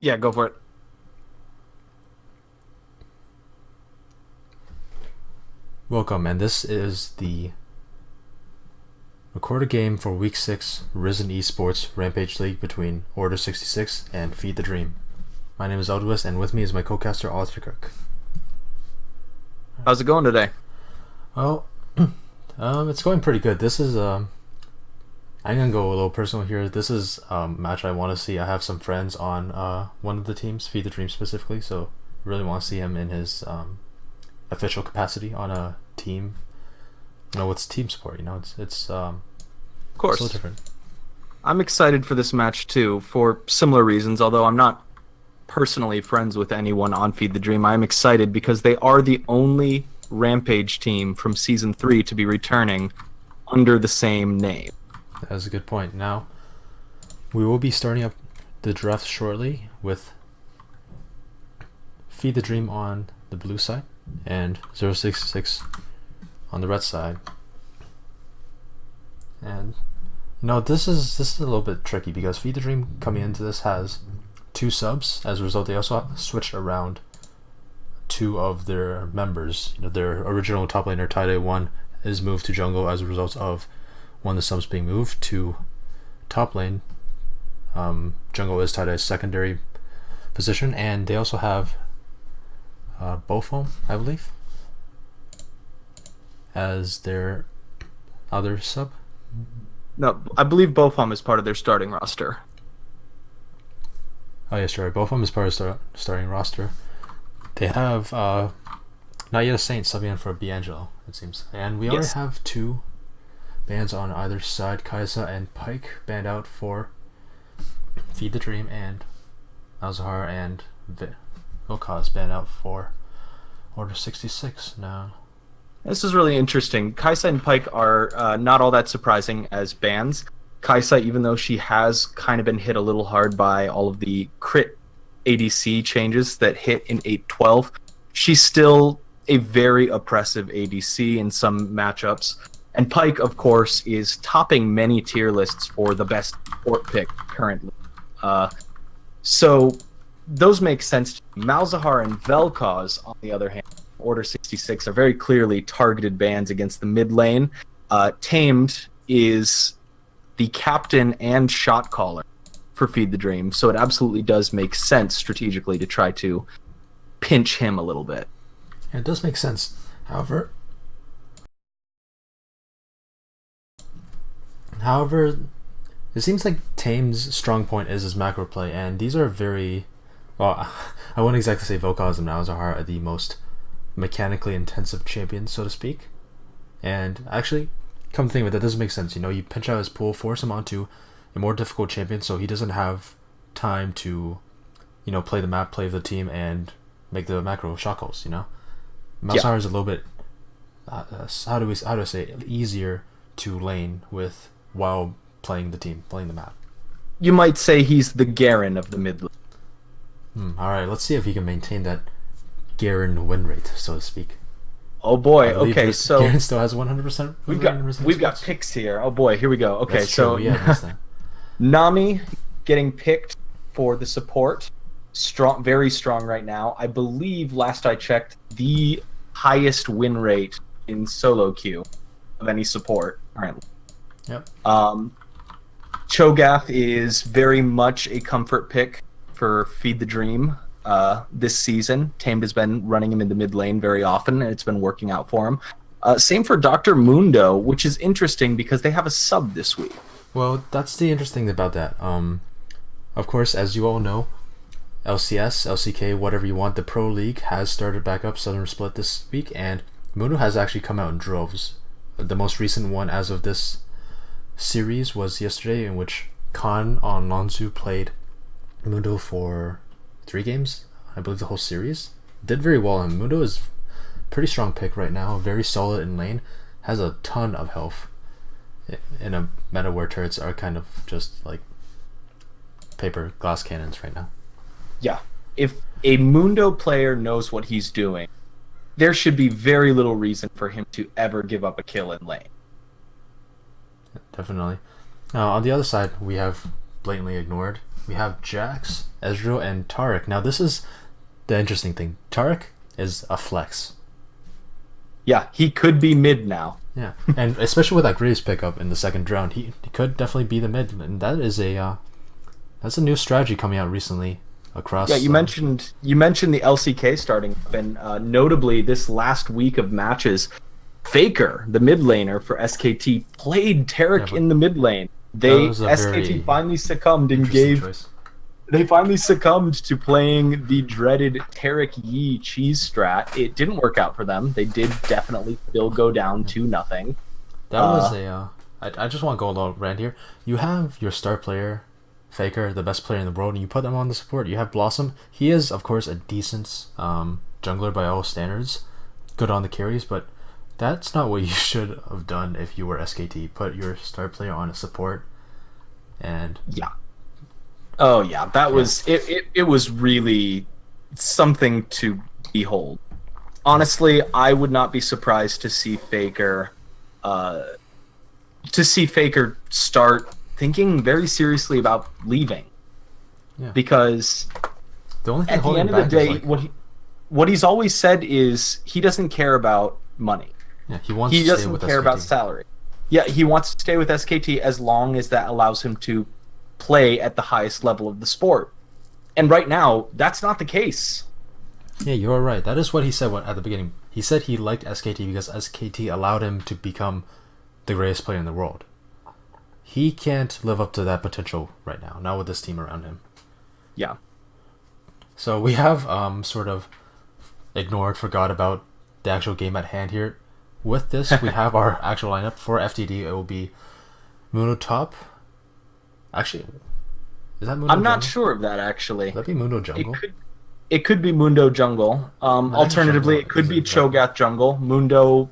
Yeah, go for it. Welcome, and this is the recorded game for Week 6 Risen Esports Rampage League between Order 66 and Feed the Dream. My name is Eldwis, and with me is my co-caster, Oliver Kirk. How's it going today? Well, it's going pretty good. This is, I'm gonna go a little personal here. This is a match I want to see. I have some friends on one of the teams, Feed the Dream specifically, so really want to see him in his official capacity on a team. With team support. It's Of course. so different. I'm excited for this match too, for similar reasons, although I'm not personally friends with anyone on Feed the Dream. I'm excited because they are the only Rampage team from Season 3 to be returning under the same name. That's a good point. Now, we will be starting up the draft shortly with Feed the Dream on the blue side and 066 on the red side. And this is a little bit tricky because Feed the Dream coming into this has 2 subs. As a result, they also switched around 2 of their members. Their original top laner Tide 1 is moved to jungle as a result of one of the subs being moved to top lane. Jungle is Tide's secondary position, and they also have Bofom, I believe, as their other sub. No, I believe Bofom is part of their starting roster. Oh yeah, sure. Bofom is part of starting roster. They have not yet a Saint subbing in for D'Angelo, it seems, and we already have 2 bans on either side. Kaisa and Pike banned out for Feed the Dream, and Malzahar and Vilkaz banned out for Order 66 now. This is really interesting. Kaisa and Pike are not all that surprising as bans. Kaisa, even though she has kind of been hit a little hard by all of the crit ADC changes that hit in 8-12, she's still a very oppressive ADC in some matchups. And Pike, of course, is topping many tier lists for the best support pick currently. So those make sense. Malzahar and Vel'Koz, on the other hand, Order 66, are very clearly targeted bans against the mid lane. Tamed is the captain and shot caller for Feed the Dream, so it absolutely does make sense strategically to try to pinch him a little bit. Yeah, it does make sense. However, it seems like Tame's strong point is his macro play, and these are very, well, I wouldn't exactly say Vilkaz and Malzahar are the most mechanically intensive champions, so to speak. And actually, come to think of it, that doesn't make sense. You pinch out his pool, force him onto a more difficult champion, so he doesn't have time to, play the map, play the team, and make the macro shot calls. Malzahar is a little bit, how do I say it, easier to lane with while playing the team, playing the map. You might say he's the Garen of the mid lane. Alright, let's see if he can maintain that Garen win rate, so to speak. Oh boy, okay, so Garen still has 100% we've got picks here. Oh boy, here we go. Okay, That's so true. Yeah, Nami getting picked for the support. Strong, very strong right now. I believe last I checked, the highest win rate in solo queue of any support currently. Yep. Cho'Gath is very much a comfort pick for Feed the Dream this season. Tamed has been running him in the mid lane very often, and it's been working out for him. Same for Dr. Mundo, which is interesting because they have a sub this week. Well, that's the interesting thing about that. Of course, as you all know, LCS, LCK, whatever you want, the Pro League has started back up, Southern Split this week, and Mundo has actually come out in droves. The most recent one as of this series was yesterday, in which Khan on Lonzu played Mundo for 3 games, I believe the whole series. Did very well, and Mundo is a pretty strong pick right now, very solid in lane, has a ton of health in a meta where turrets are kind of just like paper glass cannons right now. Yeah, if a Mundo player knows what he's doing, there should be very little reason for him to ever give up a kill in lane. Definitely. Now, on the other side, we have blatantly ignored we have Jax, Ezreal, and Taric. Now this is the interesting thing. Taric is a flex. Yeah, he could be mid now. Yeah, and especially with that Graves pickup in the second round, he could definitely be the mid, and that is that's a new strategy coming out recently across. Yeah, you mentioned the LCK starting up, and notably this last week of matches, Faker, the mid laner for SKT, played Taric in the mid lane. SKT finally succumbed and succumbed to playing the dreaded Taric Yi cheese strat. It didn't work out for them. They did definitely still go down 2-0. That was I just want to go a little rant here. You have your star player, Faker, the best player in the world, and you put them on the support. You have Blossom. He is, of course, a decent jungler by all standards, good on the carries, but that's not what you should have done if you were SKT. Put your star player on a support, and was it was really something to behold. Honestly, I would not be surprised to see Faker start thinking very seriously about leaving. Yeah. Because the only thing at the end of the day, what he's always said is he doesn't care about money. Yeah, he doesn't care about salary. Yeah, he wants to stay with SKT as long as that allows him to play at the highest level of the sport. And right now, that's not the case. Yeah, you're right. That is what he said at the beginning. He said he liked SKT because SKT allowed him to become the greatest player in the world. He can't live up to that potential right now, not with this team around him. Yeah. So we have sort of forgot about the actual game at hand here. With this, we have our actual lineup for FTD. It will be Mundo top. Actually, is that Mundo I'm not jungle? Sure of that, actually. Would that be Mundo jungle? It could be Mundo jungle. Alternatively, it could be Cho'Gath jungle. Mundo,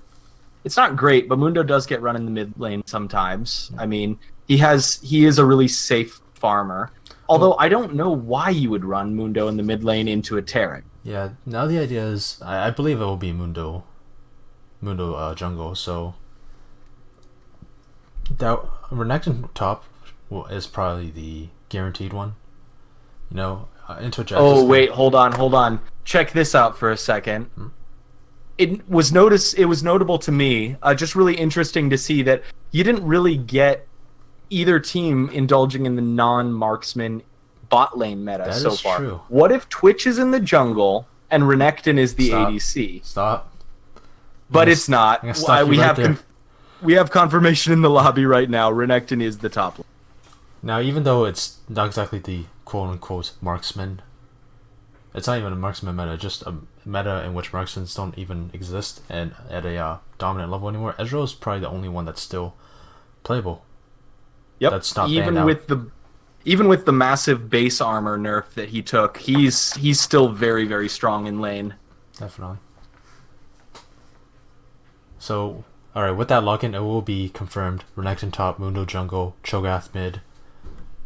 it's not great, but Mundo does get run in the mid lane sometimes. I mean, he is a really safe farmer. Although I don't know why you would run Mundo in the mid lane into a Taric. Yeah, now the idea is, I believe it will be Mundo jungle, so that Renekton top is probably the guaranteed one. You know, into Jax. Oh wait, hold on. Check this out for a second. It was notable to me, just really interesting to see that you didn't really get either team indulging in the non-marksman bot lane meta that so is far. True. What if Twitch is in the jungle and Renekton is the Stop. ADC? Stop. But it's not. We have confirmation in the lobby right now. Renekton is the top lane. Now, even though it's not exactly the quote-unquote marksman, it's not even a marksman meta, just a meta in which marksmen don't even exist and at a dominant level anymore. Ezreal is probably the only one that's still playable. Yep. That's not even with the massive base armor nerf that he took, he's still very, very strong in lane. Definitely. So, alright, with that login, it will be confirmed. Renekton top, Mundo jungle, Cho'Gath mid,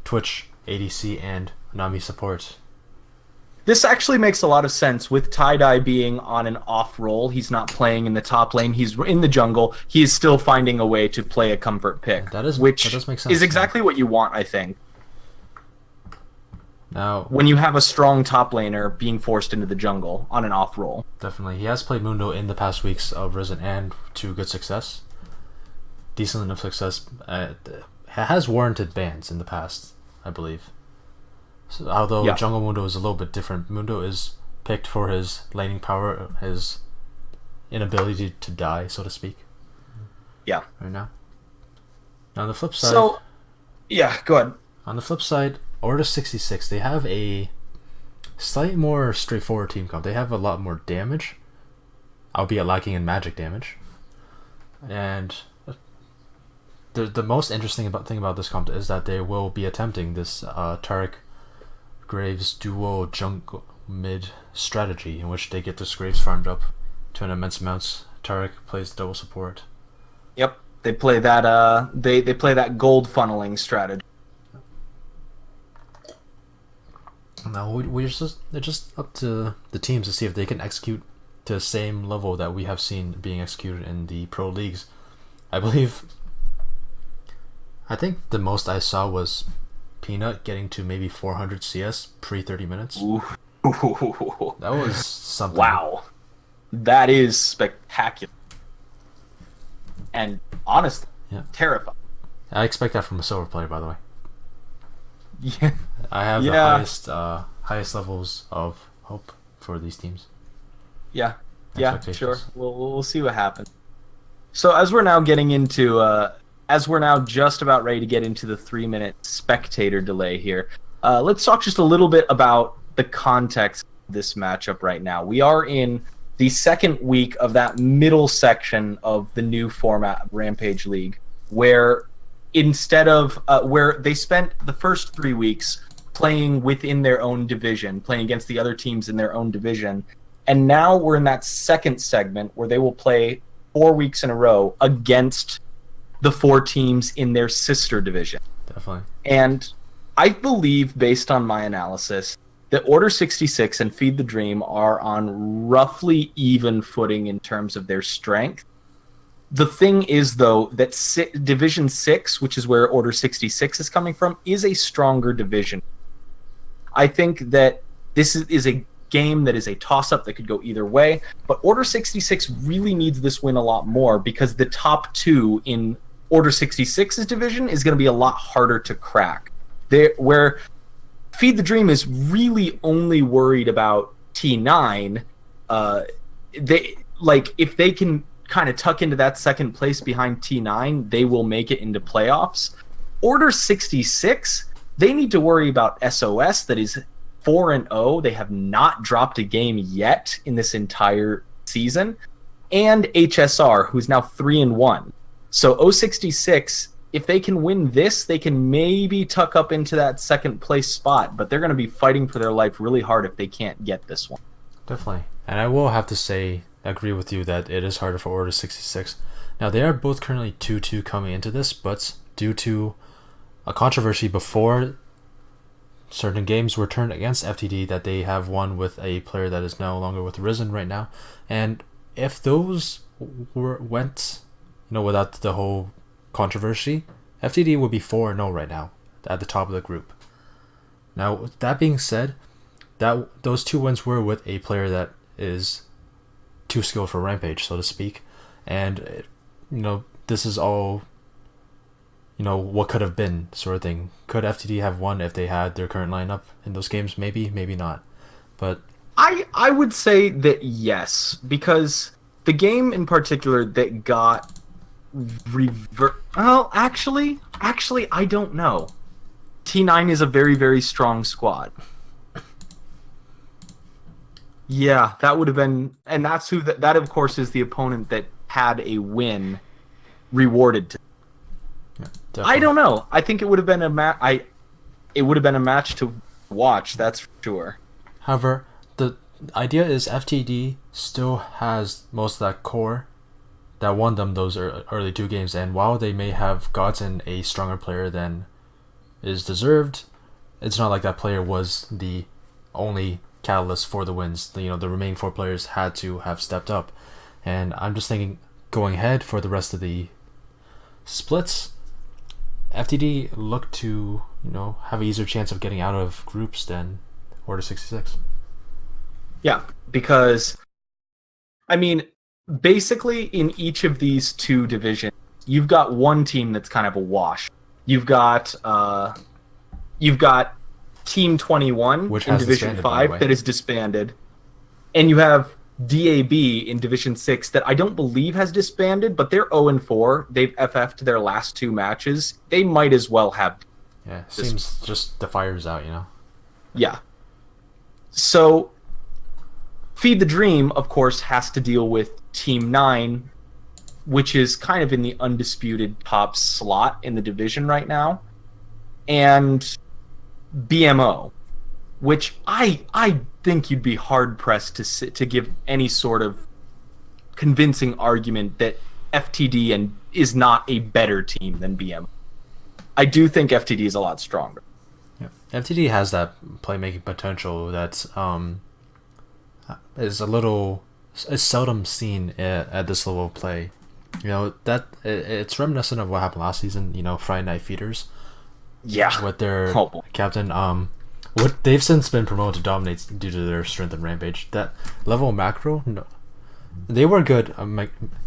Twitch ADC, and Nami support. This actually makes a lot of sense with Tie-Dye being on an off roll. He's not playing in the top lane. He's in the jungle. He is still finding a way to play a comfort pick. That does make sense. Is exactly what you want, I think. Now, when you have a strong top laner being forced into the jungle on an off roll. Definitely. He has played Mundo in the past weeks of Risen and to good success. Decent enough success. Has warranted bans in the past, I believe. So, although Jungle Mundo is a little bit different, Mundo is picked for his laning power, his inability to die, so to speak. Yeah. Right now. Now on the flip side. So, yeah, go ahead. On the flip side, O66, they have a slightly more straightforward team comp. They have a lot more damage, albeit lacking in magic damage. And the most interesting thing about this comp is that they will be attempting this Taric Graves duo jungle mid strategy, in which they get this Graves farmed up to an immense amount. Taric plays double support. Yep, they play that. They play that gold funneling strategy. Now it's just up to the teams to see if they can execute to the same level that we have seen being executed in the pro leagues. I think the most I saw was Peanut getting to maybe 400 CS pre 30 minutes. Ooh. That was something. Wow. That is spectacular. And honestly, Yeah. terrifying. I expect that from a silver player, by the way. Yeah. I have the Yeah. highest levels of hope for these teams. Yeah. Yeah, Expectations. sure. We'll see what happens. So as we're now just about ready to get into the 3-minute spectator delay here, let's talk just a little bit about the context of this matchup right now. We are in the second week of that middle section of the new format of Rampage League, where instead of where they spent the first 3 weeks playing within their own division, playing against the other teams in their own division, and now we're in that second segment where they will play 4 weeks in a row against the 4 teams in their sister division. Definitely. And I believe, based on my analysis, that Order 66 and Feed the Dream are on roughly even footing in terms of their strength. The thing is, though, that Division 6, which is where Order 66 is coming from, is a stronger division. I think that this is a game that is a toss-up that could go either way, but Order 66 really needs this win a lot more because the top 2 in Order 66's division is going to be a lot harder to crack. Where Feed the Dream is really only worried about T9, if they can kind of tuck into that second place behind T9, they will make it into playoffs. Order 66, they need to worry about SOS that is 4-0. They have not dropped a game yet in this entire season. And HSR, who's now 3-1. So O66, if they can win this, they can maybe tuck up into that second place spot, but they're going to be fighting for their life really hard if they can't get this one. Definitely. And I will have to say, agree with you that it is harder for Order 66. Now, they are both currently 2-2 coming into this, but due to a controversy before certain games were turned against FTD that they have won with a player that is no longer with Risen right now. And if those went without the whole controversy, FTD would be 4-0 right now at the top of the group. Now, that being said, that those 2 wins were with a player that is too skilled for Rampage, so to speak. And, this is all, what could have been sort of thing. Could FTD have won if they had their current lineup in those games? Maybe, maybe not. But I would say that yes, because the game in particular that got well, actually, I don't know. T9 is a very, very strong squad. Yeah, that would have been, and that's who that of course is the opponent that had a win rewarded to. yeah, I don't know. I think it would have been it would have been a match to watch, that's for sure. However, the idea is FTD still has most of that core that won them those early 2 games, and while they may have gotten a stronger player than is deserved, it's not like that player was the only catalyst for the wins. The remaining 4 players had to have stepped up, and I'm just thinking going ahead for the rest of the splits, FTD look to have an easier chance of getting out of groups than Order 66. Yeah, because basically in each of these 2 divisions, you've got one team that's kind of a wash. You've got Team 21 Which in Division 5 that is disbanded, and you have DAB in Division 6 that I don't believe has disbanded, but they're 0-4. They've FF'd their last 2 matches. They might as well have. Yeah, seems just the fire's out, Yeah. So Feed the Dream, of course, has to deal with Team 9, which is kind of in the undisputed top slot in the division right now, and BMO, which I think you'd be hard-pressed to give any sort of convincing argument that FTD is not a better team than BMO. I do think FTD is a lot stronger. Yeah. FTD has that playmaking potential that is seldom seen at this level of play. That it's reminiscent of what happened last season. Friday Night Feeders, Yeah. with their Oh, boy. captain. What they've since been promoted to dominate due to their strength and rampage. That level macro, no, they were good.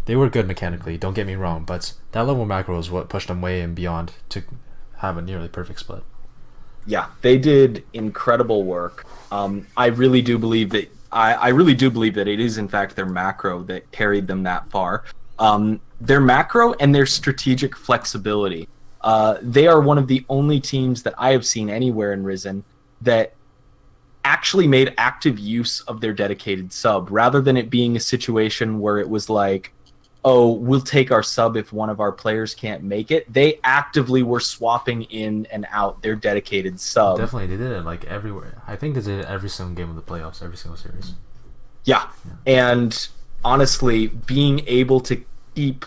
They were good mechanically. Don't get me wrong, but that level macro is what pushed them way and beyond to have a nearly perfect split. Yeah, they did incredible work. I really do believe that I really do believe that it is in fact their macro that carried them that far. Their macro and their strategic flexibility. They are one of the only teams that I have seen anywhere in Risen that actually made active use of their dedicated sub, rather than it being a situation where it was like, oh, we'll take our sub if one of our players can't make it. They actively were swapping in and out their dedicated sub. Definitely, they did it like everywhere. I think they did it every single game of the playoffs, every single series. Yeah. And honestly, being able to keep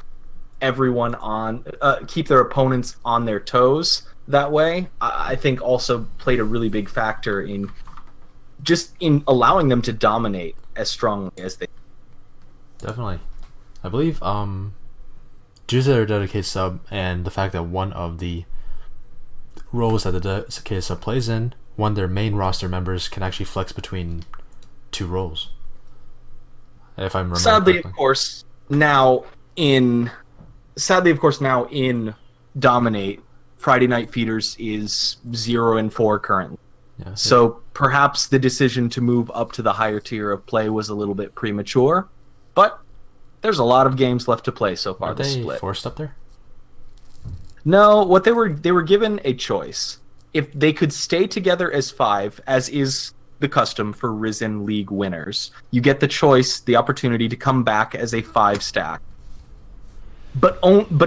everyone on, keep their opponents on their toes that way, I think also played a really big factor in just in allowing them to dominate as strongly as they. Definitely. I believe due to their dedicated sub and the fact that one of the roles that the dedicated sub plays in, one of their main roster members can actually flex between two roles. If I'm remembering Sadly, correctly. of course, now in Dominate, Friday Night Feeders is 0-4 currently. Yeah, So perhaps the decision to move up to the higher tier of play was a little bit premature, but there's a lot of games left to play so far are this they split. forced up there? No, what they were given a choice. If they could stay together as 5, as is the custom for Risen League winners, you get the choice, the opportunity to come back as a 5 stack. But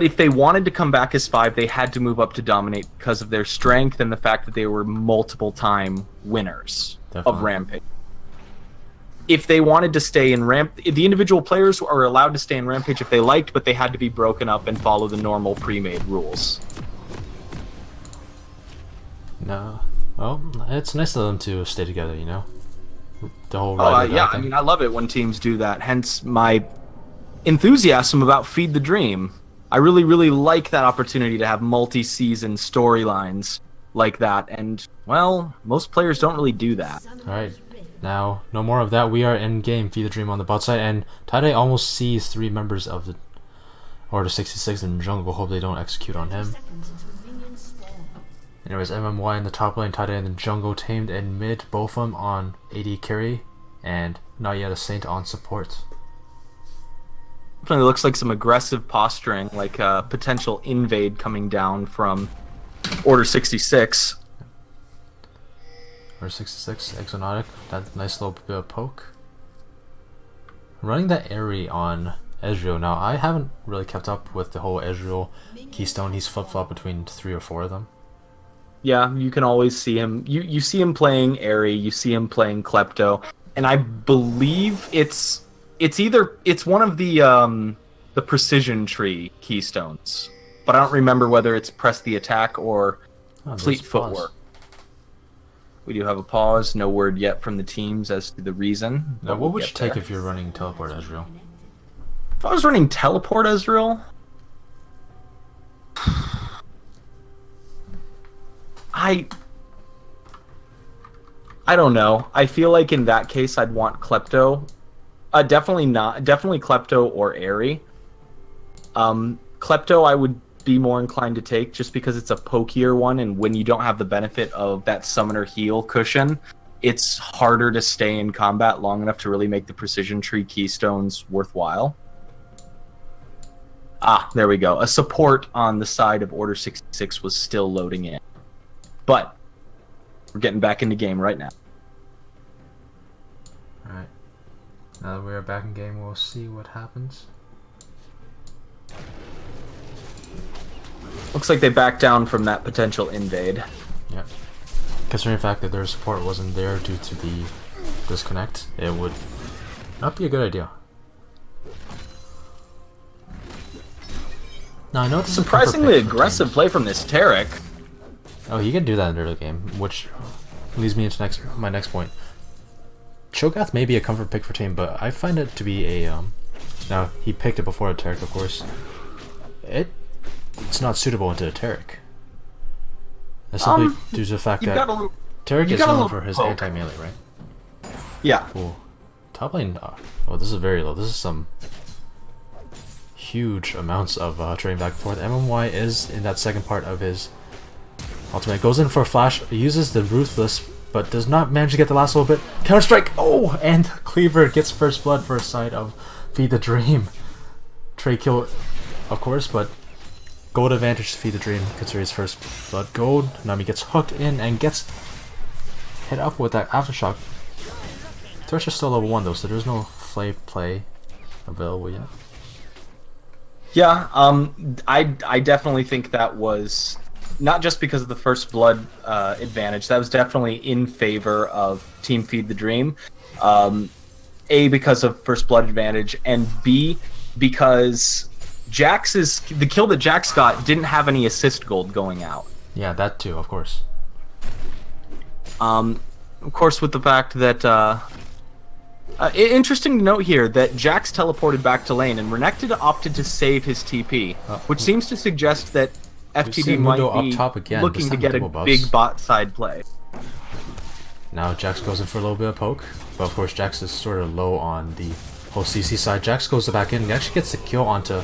if they wanted to come back as 5, they had to move up to Dominate because of their strength and the fact that they were multiple time winners of Definitely. Rampage. If they wanted to stay in the individual players are allowed to stay in Rampage if they liked, but they had to be broken up and follow the normal pre-made rules. No. Well, it's nice of them to stay together, you know? The whole Oh, ride or die yeah, I thing. mean, I love it when teams do that. Hence my enthusiasm about Feed the Dream. I really, really like that opportunity to have multi-season storylines like that, and, well, most players don't really do that. Alright. Now, no more of that. We are in game. Feed the Dream on the bot side, and Tade almost sees 3 members of the Order 66 in jungle. Hope they don't execute on him. Anyways, MMY in the top lane, Tade in the jungle, tamed in mid, both of them on AD carry, and not yet a Saint on support. Definitely looks like some aggressive posturing, like a potential invade coming down from Order 66. Order 66, Exonotic, that nice little bit of poke. Running that Airy on Ezreal. Now, I haven't really kept up with the whole Ezreal Keystone. He's flip-flop between 3 or 4 of them. Yeah, you can always see him. You see him playing Airy, you see him playing Klepto, and I believe it's one of the precision tree keystones, but I don't remember whether it's press the attack or fleet there's pause. footwork. We do have a pause. No word yet from the teams as to the reason. Now, but what we'll would you get take there. if you're running Teleport Ezreal? If I was running Teleport Ezreal, I don't know. I feel like in that case I'd want Klepto. Definitely Klepto or Airy. Klepto I would be more inclined to take just because it's a pokier one, and when you don't have the benefit of that summoner heal cushion, it's harder to stay in combat long enough to really make the precision tree keystones worthwhile. Ah, there we go. A support on the side of Order 66 was still loading in. But we're getting back into game right now. Alright. Now that we are back in game, we'll see what happens. Looks like they backed down from that potential invade. Yeah. Considering the fact that their support wasn't there due to the disconnect, it would not be a good idea. Now I know it's Surprisingly aggressive play from this Tarek. Oh, he can do that in the early game, which leads me into my next point. Cho'Gath may be a comfort pick for team, but I find it to be a now he picked it before a Tarek, of course. It's not suitable into a Tarek. That's simply due to the fact you've that got a little, Tarek you is got a known little for his poke. anti-melee, right? Yeah. Cool. Top lane. Oh, this is very low. This is some huge amounts of trading back and forth. MMY is in that second part of his ultimate. Goes in for a flash, uses the Ruthless, but does not manage to get the last little bit. Counter strike! Oh! And Cleaver gets first blood for a side of Feed the Dream. Trade kill, of course, but gold advantage to Feed the Dream considering his first blood. Gold. Nami gets hooked in and gets hit up with that aftershock. Thresh is still level 1 though, so there's no flay play available yet. Yeah, I definitely think that was not just because of the first blood advantage. That was definitely in favor of Team Feed the Dream. A, because of first blood advantage, and B, because the kill that Jax got didn't have any assist gold going out. Yeah, that too, of course. Of course, with the fact that interesting to note here that Jax teleported back to lane and Renekton opted to save his TP, which seems to suggest that FTD might be up top again, looking to get a big bot side play. Now Jax goes in for a little bit of poke, but of course Jax is sort of low on the whole CC side. Jax goes back in and actually gets the kill onto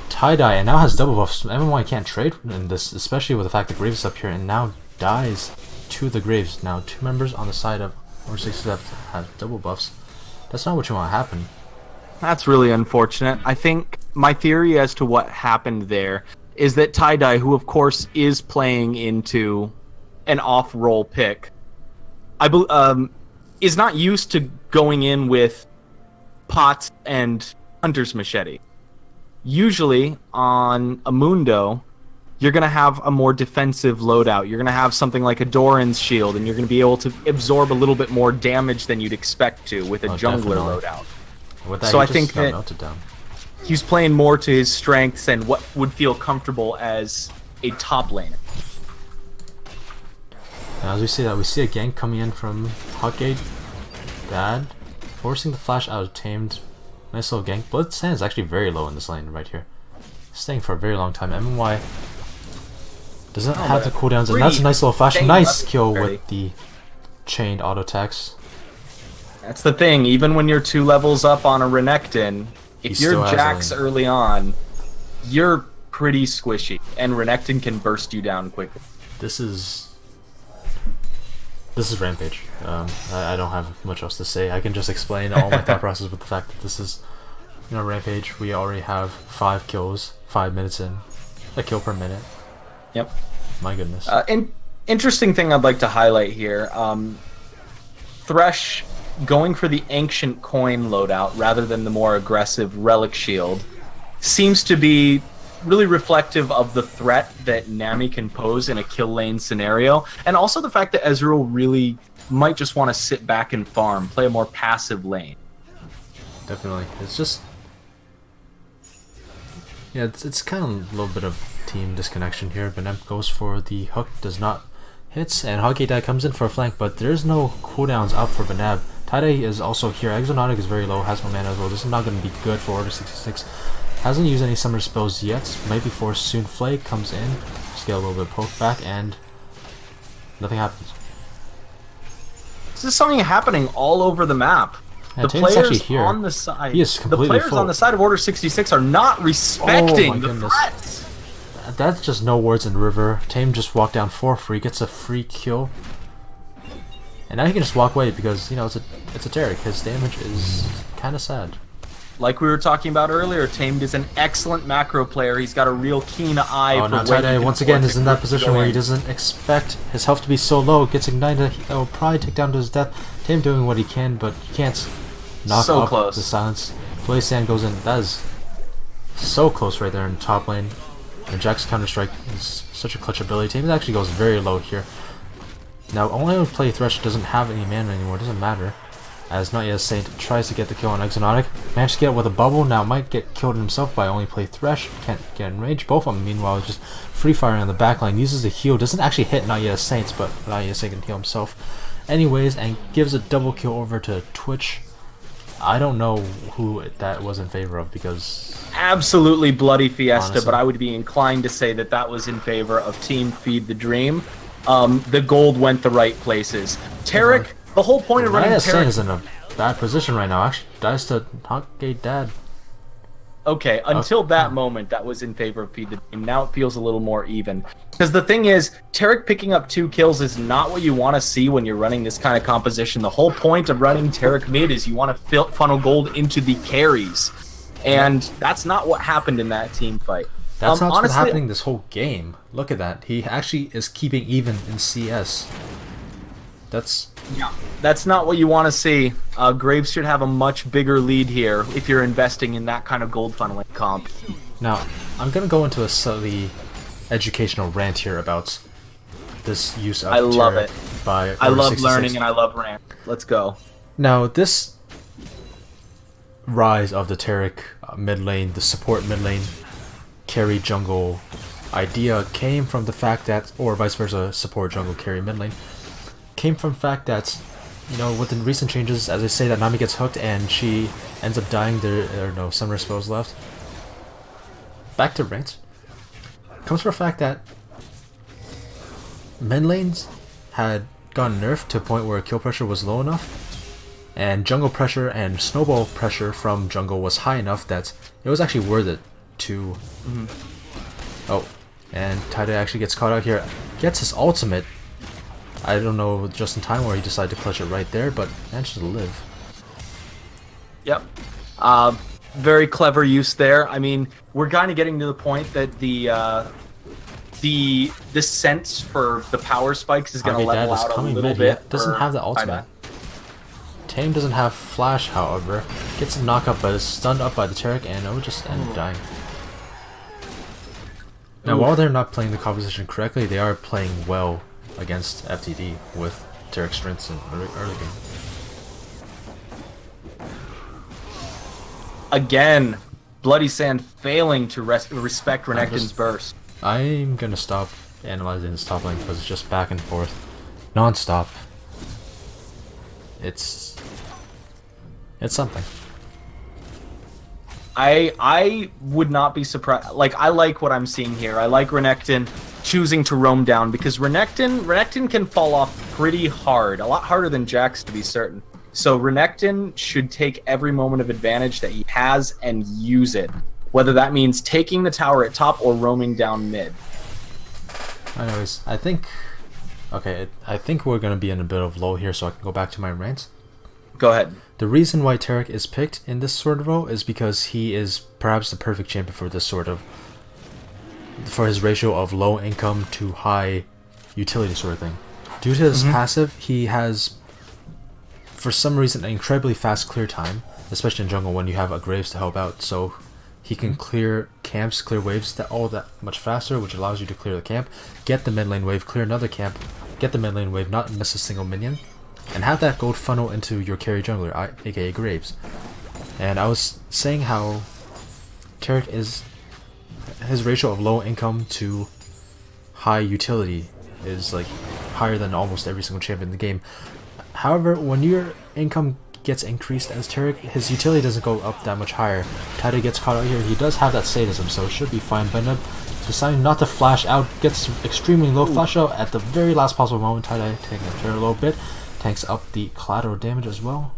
Tie-Dye and now has double buffs. MMY can't trade in this, especially with the fact that Graves is up here and now dies to the Graves. Now 2 members on the side of O66 have double buffs. That's not what you want to happen. That's really unfortunate. I think my theory as to what happened there is that Tie-Dye, who of course is playing into an off-roll pick, is not used to going in with pots and hunter's machete. Usually on a Mundo, you're going to have a more defensive loadout. You're going to have something like a Doran's shield, and you're going to be able to absorb a little bit more damage than you'd expect to with a jungler loadout. With that, so I think that he's playing more to his strengths and what would feel comfortable as a top laner. Now as we see a gank coming in from Hotgate. Bad. Forcing the flash out of Tamed. Nice little gank. Blood Sand is actually very low in this lane right here. Staying for a very long time. MMY doesn't have the cooldowns, and that's a nice little flash. Nice kill with the chained auto attacks. That's the thing. Even when you're 2 levels up on a Renekton, if you're Jax early on, you're pretty squishy, and Renekton can burst you down quickly. This is Rampage. I don't have much else to say. I can just explain all my thought process with the fact that this is, Rampage. We already have 5 kills, 5 minutes in, a kill per minute. Yep. My goodness. Interesting thing I'd like to highlight here. Thresh going for the Ancient Coin loadout rather than the more aggressive Relic Shield seems to be really reflective of the threat that Nami can pose in a kill lane scenario, and also the fact that Ezreal really might just want to sit back and farm, play a more passive lane. Definitely. It's just... yeah, it's kind of a little bit of team disconnection here. Benem goes for the hook, does not hits, and Hoggy comes in for a flank, but there's no cooldowns up for Benab. Tide is also here. Exonotic is very low, has no mana as well. This is not going to be good for Order 66. Hasn't used any summer spells yet. Might be forced soon. Flay comes in, just get a little bit of poke back, and nothing happens. This is something happening all over the map. Yeah, the players on the side, on the side of Order 66 are not respecting the threats. That's just no words in River. Tame just walked down for free, gets a free kill, and now he can just walk away because it's a Tarek. His damage is kind of sad. Like we were talking about earlier, Tamed is an excellent macro player. He's got a real keen eye for now Tide once again is in that position where he doesn't expect his health to be so low. Gets ignited, that will probably take down to his death. Tame doing what he can, but he can't knock off the silence. Blaze Sand goes in. That is so close right there in the top lane. And Jack's counter-strike is such a clutch ability. Tame actually goes very low here. Now, only when play Thresh doesn't have any mana anymore. It doesn't matter. As Not Yet Saint tries to get the kill on Exonotic. Managed to get it with a bubble. Now might get killed himself by only play Thresh. Can't get in range. Both of them, meanwhile, just free firing on the backline. Uses the heal. Doesn't actually hit Not Yet Saints, but Not Yet Saint can heal himself anyways. And gives a double kill over to Twitch. I don't know who that was in favor of because... absolutely bloody fiesta, honestly. But I would be inclined to say that that was in favor of Team Feed the Dream. the gold went the right places. Tarek, the whole point of running Ryan Tarek is in a bad position right now. Actually, dies to Hawkgate Dad. Okay, until that moment, that was in favor of Feed the Team. Now it feels a little more even. Because the thing is, Tarek picking up 2 kills is not what you want to see when you're running this kind of composition. The whole point of running Tarek mid is you want to funnel gold into the carries. And that's not what happened in that team fight. That's not what's happening this whole game. Look at that. He actually is keeping even in CS. That's not what you want to see. Graves should have a much bigger lead here if you're investing in that kind of gold funneling comp. Now, I'm going to go into a slightly educational rant here about this use of Tarek by I love O66. learning and I love rant. Let's go. Now, this rise of the Tarek mid lane, the support mid lane, carry jungle idea came from the fact that, or vice versa, support jungle carry mid lane, came from the fact that, you know, with the recent changes, as I say, that Nami gets hooked and she ends up dying, there are no summoner spells left. Back to ranked. Comes from the fact that mid lanes had gotten nerfed to a point where kill pressure was low enough, and jungle pressure and snowball pressure from jungle was high enough that it was actually worth it to... Oh, and Taide actually gets caught out here, gets his ultimate. I don't know just in time where he decided to clutch it right there, but managed to live. Yep. Very clever use there. I mean, we're kind of getting to the point that the sense for the power spikes is going to level out a little bit. Doesn't have the ultimate. Tame doesn't have flash, however. Gets a knock up, but is stunned up by the Tarek, and it would just end up dying. Now, while they're not playing the composition correctly, they are playing well against FTD with Tarek's strengths in early game. Again, Bloody Sand failing to respect Renekton's burst. I'm gonna stop analyzing this top lane because it's just back and forth, non-stop. It's something. I would not be surprised. Like, I like what I'm seeing here. I like Renekton choosing to roam down because Renekton can fall off pretty hard, a lot harder than Jax to be certain. So Renekton should take every moment of advantage that he has and use it, whether that means taking the tower at top or roaming down mid. Anyways, I think we're gonna be in a bit of low here, so I can go back to my rant. Go ahead. The reason why Tarek is picked in this sort of role is because he is perhaps the perfect champion for this sort of, for his ratio of low income to high utility sort of thing. Due to his passive, he has, for some reason, an incredibly fast clear time, especially in jungle when you have a Graves to help out. So he can clear camps, clear waves that much faster, which allows you to clear the camp, get the mid lane wave, clear another camp, get the mid lane wave, not miss a single minion, and have that gold funnel into your carry jungler, aka Graves. And I was saying how Tarek is, his ratio of low income to high utility is like higher than almost every single champion in the game. However, when your income gets increased as Tarek, his utility doesn't go up that much higher. Taide gets caught out here. He does have that sadism, so it should be fine. But deciding not to flash out, gets extremely low flash out at the very last possible moment. Taide taking a very low bit, tanks up the collateral damage as well.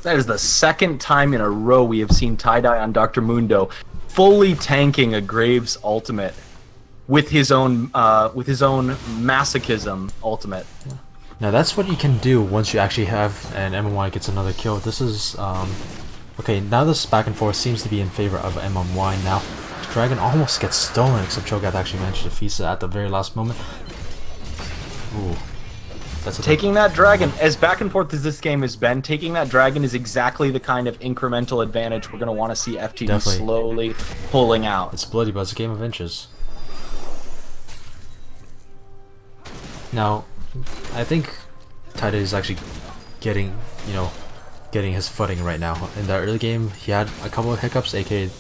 That is the second time in a row we have seen tie-dye on Dr. Mundo fully tanking a Graves ultimate with his own masochism ultimate. Yeah. Now that's what you can do once you actually have an MMY gets another kill. This is okay. Now this back and forth seems to be in favor of MMY. Now Dragon almost gets stolen, except Cho'Gath actually managed to defeat it at the very last moment. Ooh. That's taking that dragon, as back and forth as this game has been, taking that dragon is exactly the kind of incremental advantage we're going to want to see FTD slowly pulling out. It's bloody, but it's a game of inches. Now, I think Taide is actually getting his footing right now. In the early game, he had a couple of hiccups, aka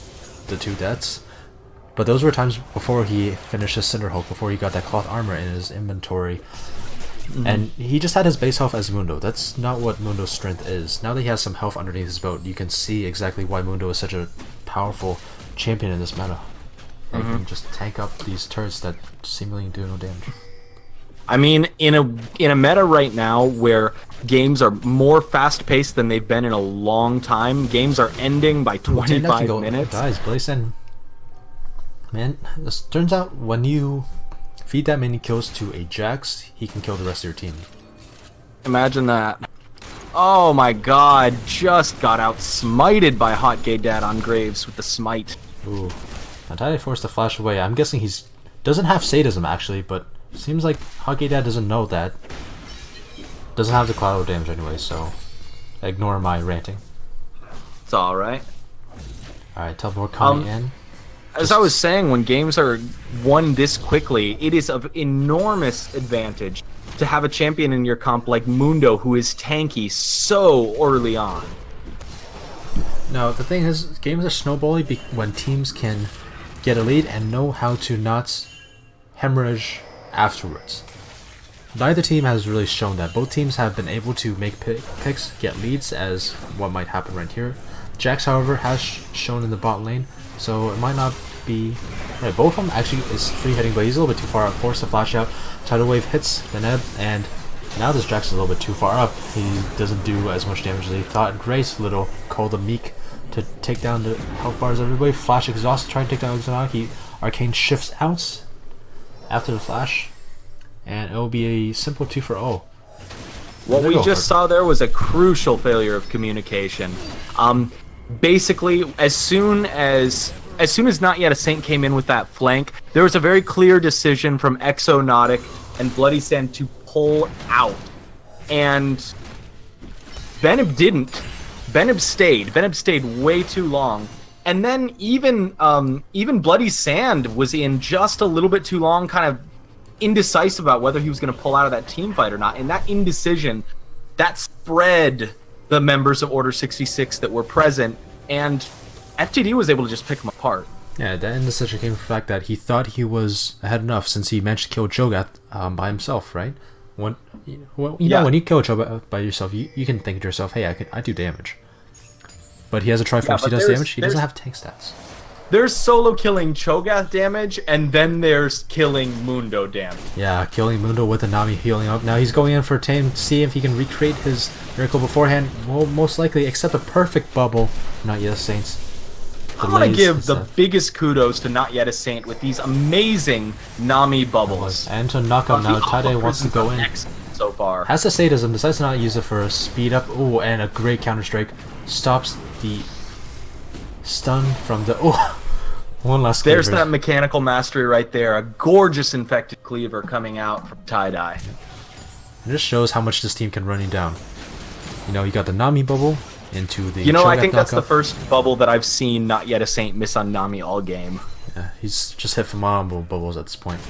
the 2 deaths. But those were times before he finished his Cinderhulk, before he got that cloth armor in his inventory. And he just had his base health as Mundo. That's not what Mundo's strength is. Now that he has some health underneath his belt, you can see exactly why Mundo is such a powerful champion in this meta. And he can just tank up these turrets that seemingly do no damage. I mean, in a meta right now where games are more fast-paced than they've been in a long time, games are ending by 25 minutes. Guys, Blaze and man, this turns out when you feed that many kills to a Jax, he can kill the rest of your team. Imagine that. Oh my god, just got out smited by Hot Gay Dad on Graves with the smite. Ooh. Now Tide forced to flash away. I'm guessing he's doesn't have sadism actually, but seems like Hot Gay Dad doesn't know that. Doesn't have the collateral damage anyway, so ignore my ranting. It's alright. Alright, teleport coming in. As I was saying, when games are won this quickly, it is of enormous advantage to have a champion in your comp like Mundo, who is tanky so early on. Now, the thing is, games are snowballing when teams can get a lead and know how to not hemorrhage afterwards. Neither team has really shown that. Both teams have been able to make picks, get leads, as what might happen right here. Jax, however, has shown in the bot lane, so it might not be... Right, both of them actually is free hitting, but he's a little bit too far up. Forced to flash out. Tidal Wave hits the Neb, and now this Jax is a little bit too far up. He doesn't do as much damage as he thought. Great little Call the Meek to take down the health bars of everybody. Flash Exhaust to try and take down Xanaki. Arcane shifts out after the flash, and it will be a simple 2-for-0. What we just saw there was a crucial failure of communication. Basically, as soon as Not Yet a Saint came in with that flank, there was a very clear decision from Exonautiq and Bloody Sand to pull out. And Benib didn't. Benib stayed. Benib stayed way too long. And then even Bloody Sand was in just a little bit too long, kind of indecisive about whether he was going to pull out of that team fight or not. And that indecision, that spread the members of Order 66 that were present, and FTD was able to just pick them apart. Yeah, that indecision came from the fact that he thought he was ahead enough since he managed to kill Cho'Gath by himself, right? When you know, when you kill Cho'Gath by yourself, you can think to yourself, hey, I do damage. But he has a Triforce, he does damage, he doesn't have tank stats. There's solo killing Cho'Gath damage, and then there's killing Mundo damage. Yeah, killing Mundo with a Nami healing up. Now he's going in for a tame to see if he can recreate his miracle beforehand. Well, most likely, except a perfect bubble. Not Yet a Saints. I want to give the biggest kudos to Not Yet a Saint with these amazing Nami bubbles. And to knock him now, Tade wants to go in. So far. Has the sadism, decides to not use it for a speed up. Ooh, and a great counter strike. Stops the stun from the... Oh, one last cleaver. There's that mechanical mastery right there. A gorgeous infected cleaver coming out from Tie-Dye. It just shows how much this team can run you down. You know, you got the Nami bubble into the... You know, I think knockup. that's the first bubble that I've seen Not Yet a Saint miss on Nami all game. Yeah, he's just hit phenomenal bubbles at this point.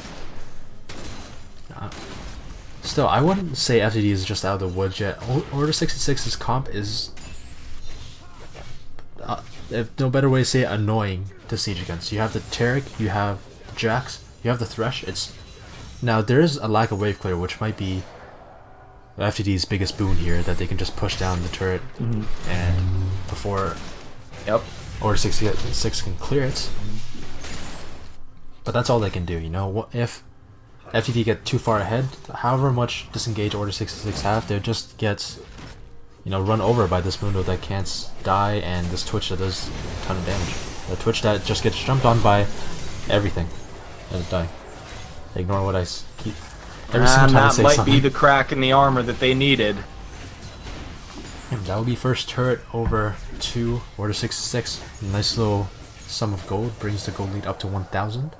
Still, I wouldn't say FTD is just out of the woods yet. Order 66's comp is... if no better way to say it, annoying to siege against. You have the Taric, you have Jax, you have the Thresh. It's now there is a lack of wave clear, which might be FTD's biggest boon here, that they can just push down the turret and before Order 66 can clear it. But that's all they can do, you know. What if FTD get too far ahead? However much disengage Order 66 have, they'll just get, you know, run over by this Mundo that can't die, and this Twitch that does a ton of damage. The Twitch that just gets jumped on by everything that is dying. Ignore what I keep every single time I say something. That might be the crack in the armor that they needed. And that will be first turret over to Order 66. Nice little sum of gold, brings the gold lead up to 1,000.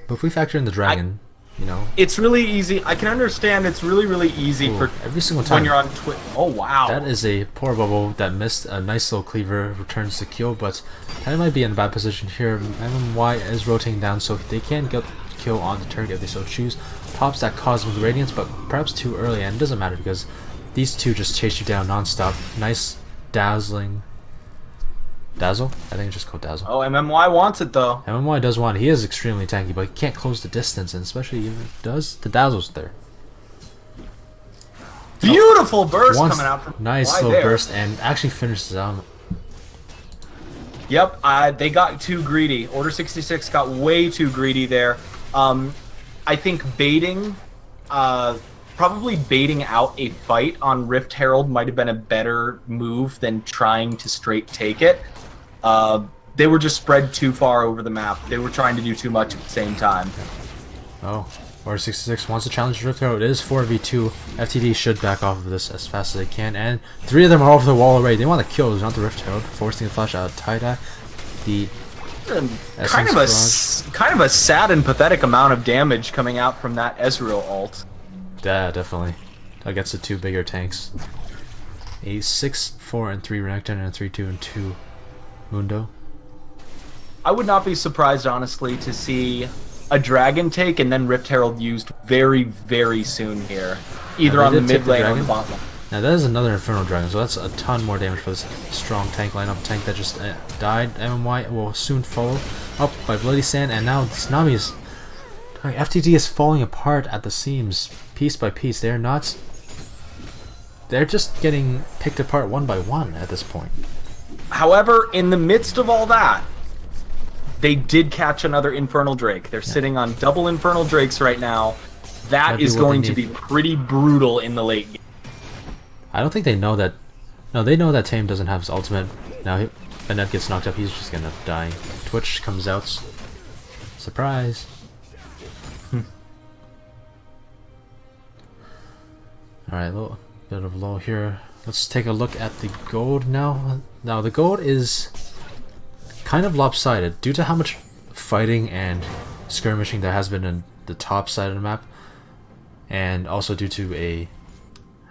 But if we factor in the dragon, you know, it's really easy. I can understand it's really easy for every single time when you're on Twitch. Oh wow, that is a poor bubble that missed. A nice little cleaver returns the kill, but that might be in a bad position here. MMY is rotating down, so they can get kill on the turret if they so choose. Pops that Cosmic Radiance, but perhaps too early, and it doesn't matter because these two just chase you down non-stop. Nice dazzling Dazzle? I think it's just called Dazzle. Oh, MMY wants it though. MMY does want it. He is extremely tanky, but he can't close the distance, and especially if it does, the Dazzle's there. Beautiful burst coming out from nice little burst, and actually finishes out. Yep, they got too greedy. Order 66 got way too greedy there. I think probably baiting out a fight on Rift Herald might have been a better move than trying to straight take it. They were just spread too far over the map. They were trying to do too much at the same time. Oh, O66 wants to challenge Rift Herald. It is 4v2. FTD should back off of this as fast as they can, and 3 of them are over the wall already. They want to kill, not the Rift Herald, forcing the flash out of tie-dye. The kind of a sad and pathetic amount of damage coming out from that Ezreal ult. Yeah, definitely. Against the 2 bigger tanks. A 6-4 and 3 Renekton and a 3-2 and 2 Mundo. I would not be surprised, honestly, to see a Dragon take and then Rift Herald used very, very soon here. Either on the mid lane or the bot lane. Now that is another Inferno Dragon, so that's a ton more damage for this strong tank lineup. Tank that just died. MMY will soon follow up by Bloody Sand, and now Tsunami is... FTD is falling apart at the seams, piece by piece. They're not... They're just getting picked apart one by one at this point. However, in the midst of all that, they did catch another Infernal Drake. They're sitting on double Infernal Drakes right now. That is going to be pretty brutal in the late game. I don't think they know that... No, they know that Tame doesn't have his ultimate. Now, Bennett gets knocked up, he's just gonna die. Twitch comes out. Surprise. Alright, a little bit of low here. Let's take a look at the gold now. Now, the gold is kind of lopsided due to how much fighting and skirmishing there has been in the top side of the map, and also due to a,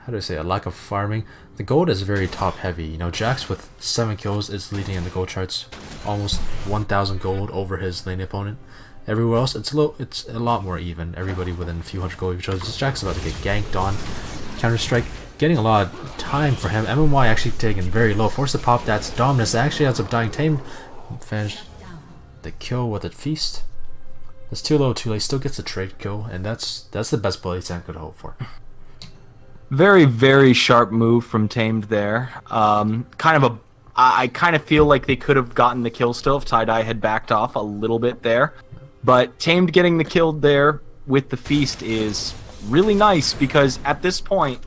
how do I say, a lack of farming. The gold is very top heavy. You know, Jax with 7 kills is leading in the gold charts, almost 1,000 gold over his lane opponent. Everywhere else, it's a lot more even. Everybody within a few hundred gold of each other. Jax about to get ganked on. Counter-Strike getting a lot of time for him. MMY actually taken very low. Forced to pop that Dominus. Actually ends up dying. Tame finished the kill with a feast. That's too low, too late. Still gets a trade kill, and that's the best Bloody Sand could hope for. Very, very sharp move from Tamed there. I kind of feel like they could have gotten the kill still if tie-dye had backed off a little bit there. But Tamed getting the kill there with the feast is really nice, because at this point,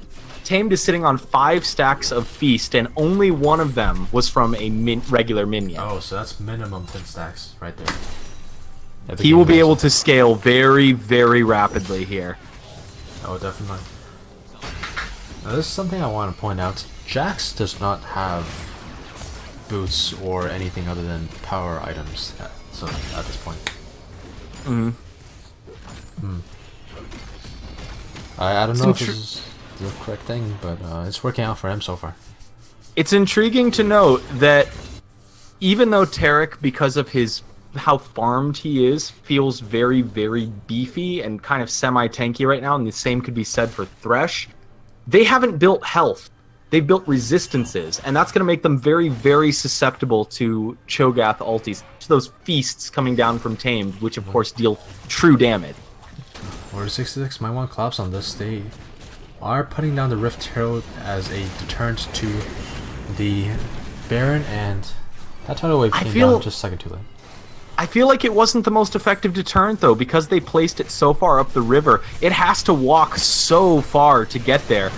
Tamed is sitting on 5 stacks of feast, and only one of them was from a regular minion. Oh, so that's minimum 10 stacks right there. He will be able to scale very, very rapidly here. Oh, definitely. Now, this is something I want to point out. Jax does not have boots or anything other than power items at this point. I don't know if this is the correct thing, but it's working out for him so far. It's intriguing to note that even though Tarek, because of how farmed he is, feels very, very beefy and kind of semi-tanky right now, and the same could be said for Thresh, they haven't built health. They've built resistances, and that's going to make them very, very susceptible to Cho'Gath ultis, to those feasts coming down from Tamed, which of course deal true damage. O66 might want to collapse on this. They are putting down the Rift Herald as a deterrent to the Baron, and that tidal wave came down just a second too late. I feel like it wasn't the most effective deterrent, though, because they placed it so far up the river. It has to walk so far to get there.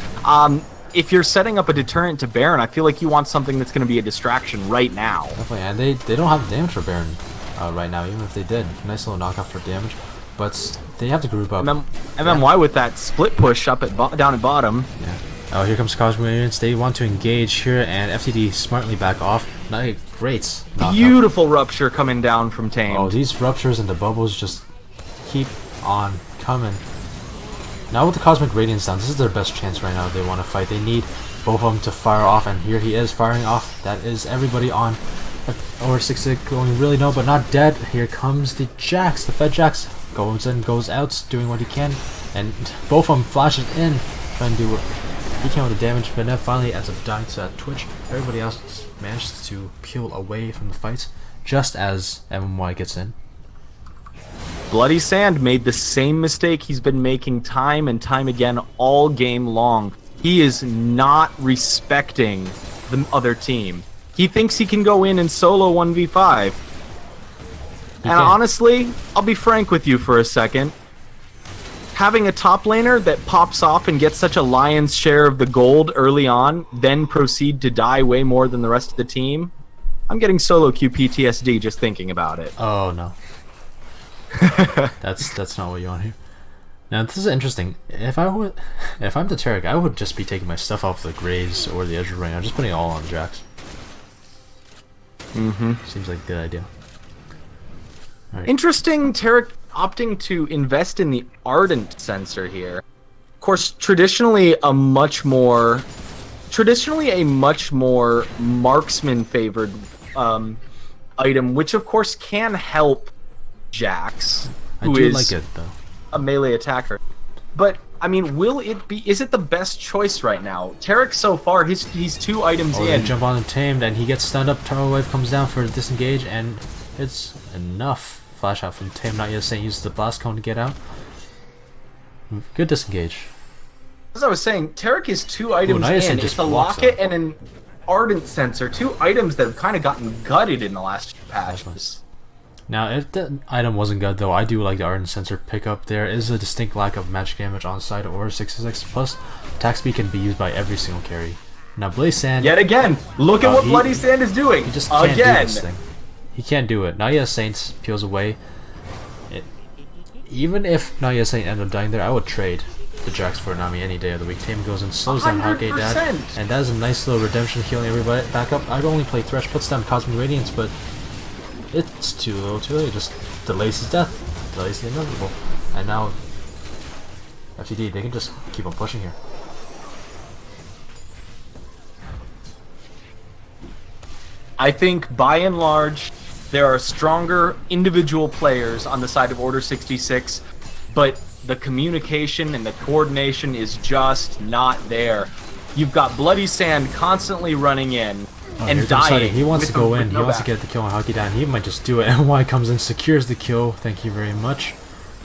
If you're setting up a deterrent to Baron, I feel like you want something that's going to be a distraction right now. Definitely, and they don't have the damage for Baron right now, even if they did. Nice little knockoff for damage, but they have to group up. MMY with that split push up down at bottom. Yeah. Oh, here comes Cosmic Radiance. They want to engage here, and FTD smartly back off. Not a great knockout. Beautiful rupture coming down from Tamed. Oh, these ruptures and the bubbles just keep on coming. Now with the Cosmic Radiance down, this is their best chance right now if they want to fight. They need both of them to fire off, and here he is firing off. That is everybody on O66 going really low, but not dead. Here comes the Jax, the Fed Jax. Goes in, goes out, doing what he can, and both of them flashes in, trying to do what he can with the damage, but then finally ends up dying to that Twitch. Everybody else manages to peel away from the fight, just as MMY gets in. Bloody Sand made the same mistake he's been making time and time again all game long. He is not respecting the other team. He thinks he can go in and solo 1v5. And honestly, I'll be frank with you for a second. having a top laner that pops off and gets such a lion's share of the gold early on, then proceed to die way more than the rest of the team, I'm getting solo queue PTSD just thinking about it. Oh no. That's not what you want here. Now this is interesting. If I'm the Tarek, I would just be taking my stuff off the Graves or the Edge Ring. I'm just putting it all on Jax. Seems like a good idea. Right. Interesting, Tarek opting to invest in the Ardent sensor here. Of course, traditionally a much more marksman favored item, which of course can help Jax, who is like it though. A melee attacker. But I mean, is it the best choice right now? Tarek so far, he's 2 items in. They jump on the tamed and he gets stunned up, Turtle Wave comes down for a disengage and it's enough. Flash out from Tame, not yet saying uses the blast cone to get out. Good disengage. As I was saying, Tarek is 2 items in. It's a locket and an Ardent sensor, 2 items that have kind of gotten gutted in the last few patches. Now, if the item wasn't good, though, I do like the Ardent sensor pickup. There is a distinct lack of magic damage on side or 66, plus attack speed can be used by every single carry. Now, Blaze Sand... Yet again, look at what Bloody Sand is doing. He just can't do this thing. He can't do it. Naya Saints peels away. Even if Naya Saint ended up dying there, I would trade the Jax for Nami any day of the week. Tame goes and slows down Hotgate Dad, and that is a nice little redemption, healing everybody back up. I'd only play Thresh, puts down Cosmic Radiance, but it's too little too late. Just delays his death, delays the inevitable. And now FTD, they can just keep on pushing here. I think by and large there are stronger individual players on the side of Order 66, but the communication and the coordination is just not there. You've got Bloody Sand constantly running in and dying. He wants to go in. He wants to get the kill on Hockey Down. He might just do it. And Y comes in, secures the kill. Thank you very much.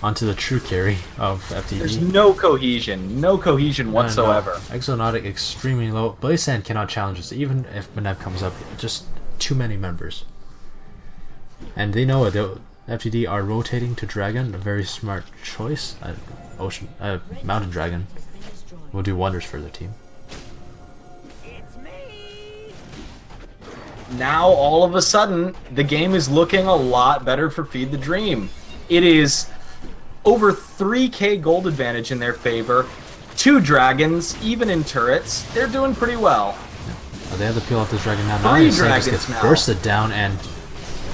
Onto the true carry of FTD. There's no cohesion whatsoever. No. Exonautics extremely low. Blaze Sand cannot challenge us, even if Benev comes up. Just too many members. And they know it. FTD are rotating to Dragon, a very smart choice. Mountain Dragon will do wonders for their team. Now, all of a sudden, the game is looking a lot better for Feed the Dream. It is over 3k gold advantage in their favor. 2 dragons, even in turrets. They're doing pretty well. They have to peel off this dragon now. 3 dragons gets now. Bursted down, and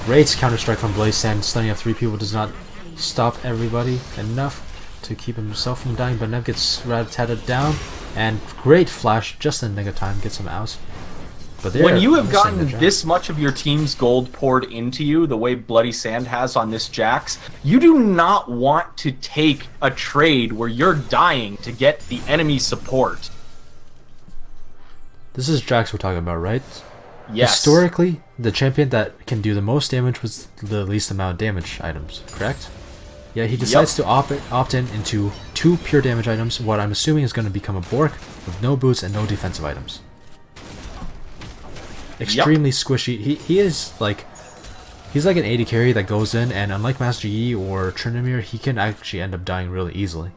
great counter-strike from Blaze Sand. Stunning up 3 people does not stop everybody enough to keep himself from dying, but Nev gets rat-tatted down, and great flash just in the nick of time gets him out. But when you have gotten this much of your team's gold poured into you, the way Bloody Sand has on this Jax, you do not want to take a trade where you're dying to get the enemy support. This is Jax we're talking about, right? Yes. Historically, the champion that can do the most damage was the least amount of damage items, correct? Yeah, he decides to opt in into 2 pure damage items, what I'm assuming is going to become a Bork with no boots and no defensive items. Extremely squishy. He is like, he's like an 80 carry that goes in, and unlike Master Yi or Trinamir, he can actually end up dying really easily.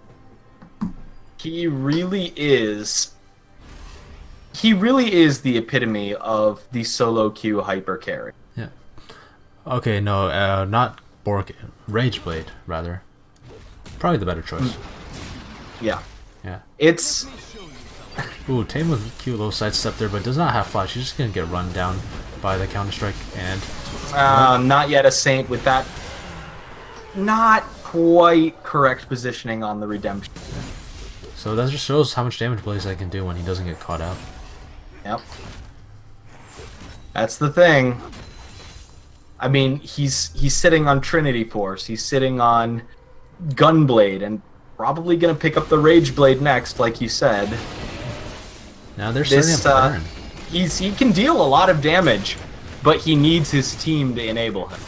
He really is. He really is the epitome of the solo queue hyper carry. Yeah. Okay, no, not Bork. Rageblade, rather. Probably the better choice. Yeah. Yeah. It's... Ooh, Tame with cute little sidestep there, but does not have flash. She's just gonna get run down by the counter-strike, and... not yet a Saint with that not quite correct positioning on the redemption. So that just shows how much damage Blaze can do when he doesn't get caught out. Yep. That's the thing. I mean, he's sitting on Trinity Force. He's sitting on Gunblade, and probably gonna pick up the Rageblade next, like you said. Now they're starting to burn. He can deal a lot of damage, but he needs his team to enable him.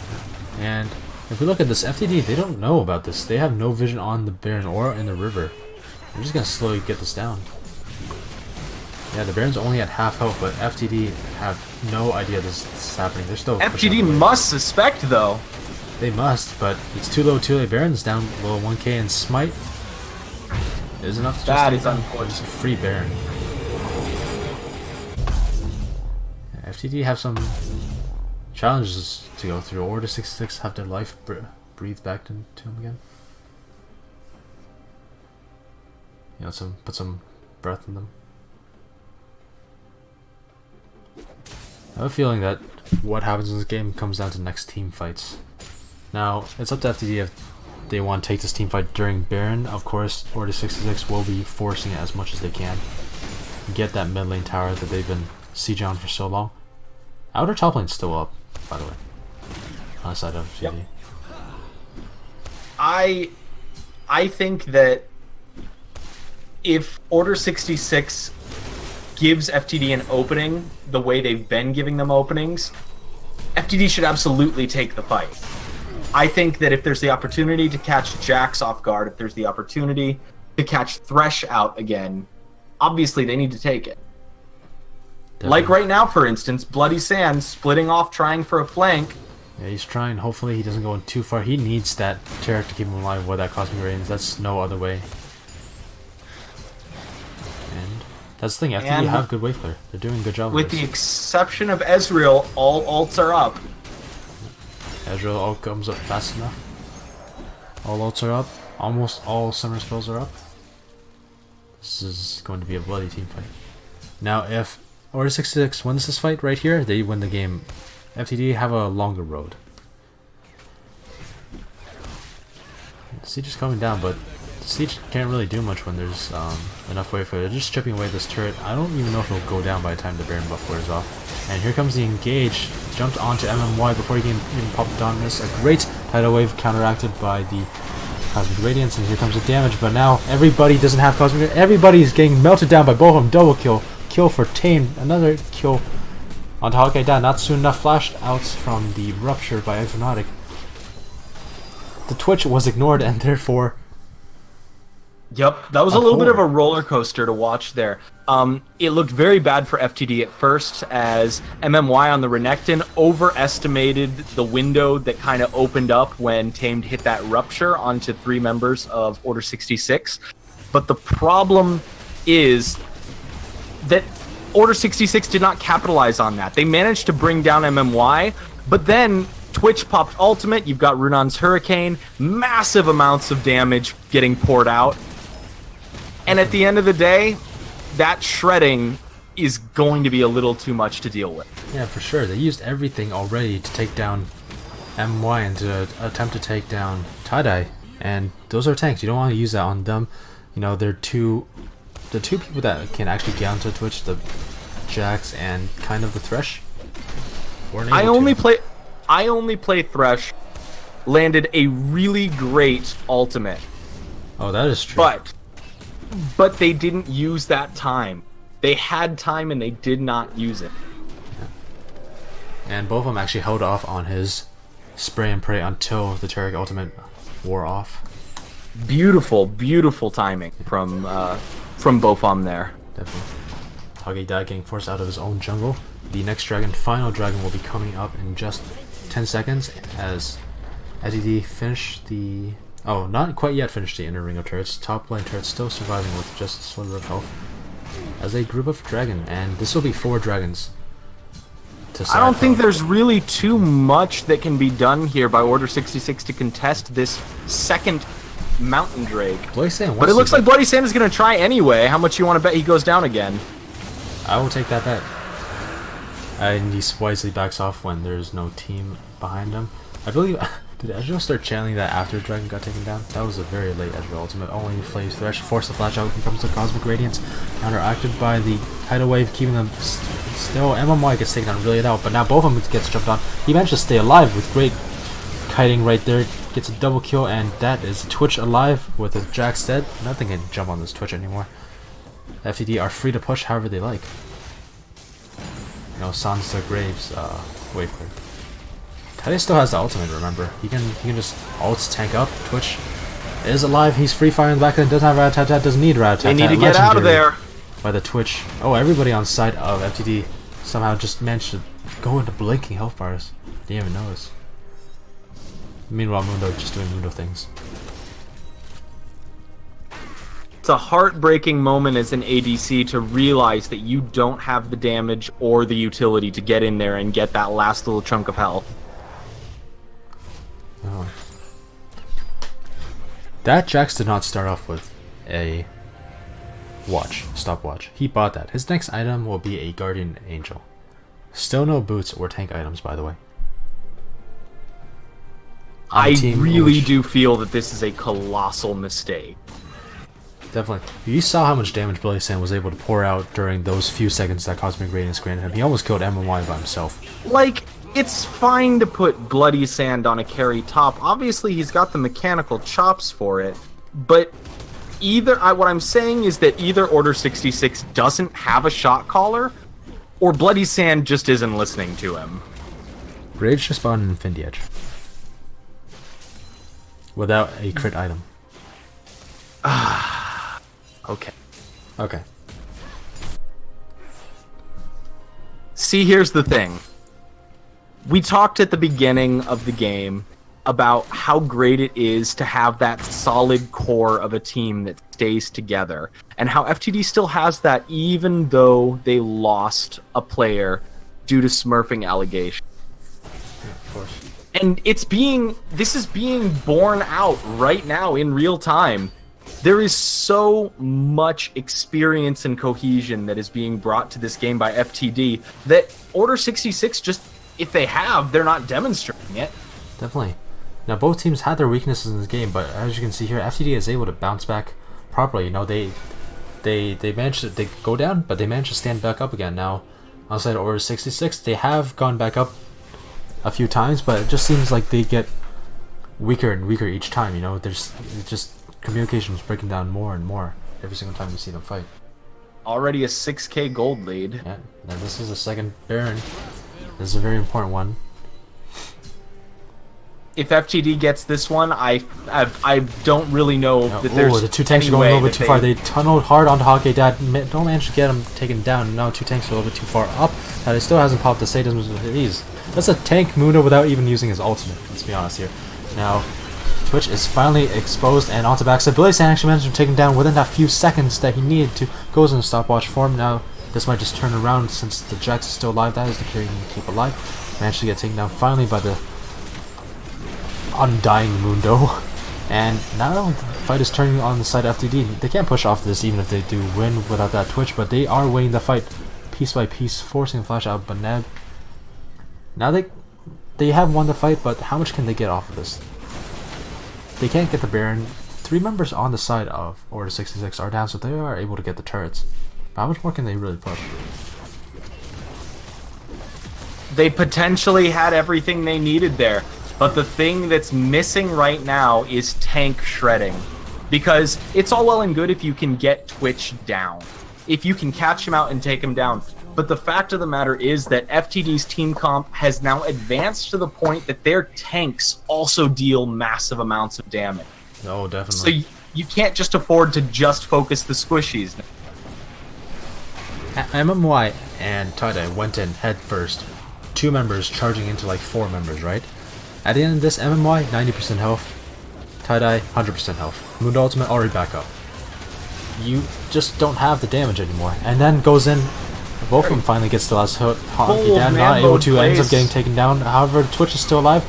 And if we look at this, FTD, they don't know about this. They have no vision on the Baron or in the river. They're just gonna slowly get this down. Yeah, the Baron's only at half health, but FTD have no idea this is happening. They're still FTD must suspect, though. They must, but it's too low, too late. Baron's down below 1k and Smite. Is enough to That just is unfortunate. Just a free Baron. Yeah, FTD have some challenges to go through. O66 have their life breathed back into them again. You know, put some breath in them. I have a feeling that what happens in this game comes down to next team fights. Now, it's up to FTD if they want to take this team fight during Baron. Of course, O66 will be forcing it as much as they can. Get that mid lane tower that they've been sieging on for so long. Outer top lane's still up, by the way. On the side of FTD. Yep. I think that if Order 66 gives FTD an opening the way they've been giving them openings, FTD should absolutely take the fight. I think that if there's the opportunity to catch Jax off guard, if there's the opportunity to catch Thresh out again, obviously they need to take it. Definitely. Like right now, for instance, Bloody Sand splitting off, trying for a flank. Yeah, he's trying. Hopefully he doesn't go in too far. He needs that turret to keep him alive with that Cosmic Radiance. That's no other way. And that's the thing. FTD have good wave clear. They're doing a good job with the exception of Ezreal, all ults are up. Ezreal ult comes up fast enough. All ults are up. Almost all summer spells are up. This is going to be a bloody team fight. Now, if Order 66 wins this fight right here, they win the game. FTD have a longer road. Siege is coming down, but Siege can't really do much when there's enough wave clear. They're just chipping away this turret. I don't even know if it'll go down by the time the Baron buff wears off. And here comes the engage. Jumped onto MMY before he can even pop the Dominus. A great tidal wave counteracted by the Cosmic Radiance, and here comes the damage. But now everybody doesn't have Cosmic Radiance. Everybody's getting melted down by both of them. Double kill. Kill for Tame. Another kill onto Hawkeye down. Not soon enough. Flashed out from the Rupture by Exonotic. The Twitch was ignored, and therefore... Yep, that was a little bit of a roller coaster to watch there. It looked very bad for FTD at first, as MMY on the Renekton overestimated the window that kind of opened up when Tamed hit that Rupture onto 3 members of Order 66. But the problem is that Order 66 did not capitalize on that. They managed to bring down MMY, but then Twitch popped ultimate. You've got Runon's Hurricane, massive amounts of damage getting poured out. And at the end of the day, that shredding is going to be a little too much to deal with. Yeah, for sure. They used everything already to take down MY and to attempt to take down Tie-Dye. And those are tanks. You don't want to use that on them. You know, they're the two people that can actually get onto Twitch, the Jax and kind of the Thresh. I only play Thresh. Landed a really great ultimate. Oh, that is true. But they didn't use that time. They had time and they did not use it. Yeah. And both of them actually held off on his spray and pray until the Taric ultimate wore off. Beautiful, beautiful timing from both of them there. Definitely. Hagi died getting forced out of his own jungle. The next dragon, final dragon, will be coming up in just 10 seconds as FTD finish the... Oh, not quite yet finished the inner ring of turrets. Top lane turrets still surviving with just a sliver of health. As a group of dragon, and this will be 4 dragons. I don't think there's really too much that can be done here by Order 66 to contest this second Mountain Drake. But it looks like Bloody Sand is going to try anyway. How much you want to bet he goes down again? I will take that bet. And he wisely backs off when there's no team behind him. I believe... Did Ezreal start channeling that after Dragon got taken down? That was a very late Ezreal ultimate. Only Flames Thresh forced the flash out. Here comes the Cosmic Radiance. Counteracted by the Tidal Wave, keeping them still. MMY gets taken on really out, but now both of them gets jumped on. He managed to stay alive with great kiting right there. Gets a double kill, and that is Twitch alive with a Jax dead. Nothing can jump on this Twitch anymore. FTD are free to push however they like. You know, Sansa Graves, wave clear. Teddy still has the ultimate, remember. He can just ults tank up. Twitch is alive. He's free firing back and doesn't have Rat-a-tat-tat, doesn't need Rat-a-tat-tat. They need to get out of there. By the Twitch. Oh, everybody on side of FTD somehow just managed to go into blinking health bars. Didn't even notice. Meanwhile, Mundo just doing Mundo things. It's a heartbreaking moment as an ADC to realize that you don't have the damage or the utility to get in there and get that last little chunk of health. Oh. That Jax did not start off with a stopwatch. He bought that. His next item will be a Guardian Angel. Still no boots or tank items, by the way. I really do feel that this is a colossal mistake. Definitely. You saw how much damage Billy Sand was able to pour out during those few seconds that Cosmic Radiance granted him. He almost killed MMY by himself. Like, it's fine to put Bloody Sand on a carry top. Obviously, he's got the mechanical chops for it. But what I'm saying is that either Order 66 doesn't have a shot caller, or Bloody Sand just isn't listening to him. Rage just bought an Infinity Edge. Without a crit item. Okay. Okay. See, here's the thing. We talked at the beginning of the game about how great it is to have that solid core of a team that stays together, and how FTD still has that even though they lost a player due to smurfing allegations. Yeah, of course. And this is being borne out right now in real time. There is so much experience and cohesion that is being brought to this game by FTD that Order 66 just, if they have, they're not demonstrating it. Definitely. Now both teams had their weaknesses in this game, but as you can see here, FTD is able to bounce back properly. You know, they managed to go down, but they managed to stand back up again. Now, outside of Order 66, they have gone back up a few times, but it just seems like they get weaker and weaker each time. You know, communication is breaking down more and more every single time we see them fight. Already a 6k gold lead. Yeah, and this is the second Baron. This is a very important one. If FTD gets this one, I don't really know that there's the two tanks are going a little bit too far. They tunneled hard onto Hockey Dad. Don't manage to get him taken down. Now two tanks are a little bit too far up. Now, he still hasn't popped the Sadism with ease. That's a tank Mundo without even using his ultimate. Let's be honest here. Now, Twitch is finally exposed and onto backside. Billy Sand actually managed to take him down within that few seconds that he needed to. Goes into stopwatch form. Now this might just turn around since the Jax is still alive. That is the carry you can keep alive. Managed to get taken down finally by the undying Mundo. And now the fight is turning on the side of FTD. They can't push off this even if they do win without that Twitch, but they are winning the fight piece by piece, forcing the flash out. But now they have won the fight, but how much can they get off of this? They can't get the Baron. 3 members on the side of Order 66 are down, so they are able to get the turrets. But how much more can they really push? They potentially had everything they needed there, but the thing that's missing right now is tank shredding. Because it's all well and good if you can get Twitch down, if you can catch him out and take him down. But the fact of the matter is that FTD's team comp has now advanced to the point that their tanks also deal massive amounts of damage. Oh, definitely. So you can't just afford to just focus the squishies. MMY and Tie-Dye went in head first. 2 members charging into like 4 members, right? At the end of this, MMY 90% health, Tie-Dye 100% health. Moon Ultimate already back up. You just don't have the damage anymore. And then goes in. Both of them finally gets the last hit. Hockey Dad not able to, ends up getting taken down. However, Twitch is still alive.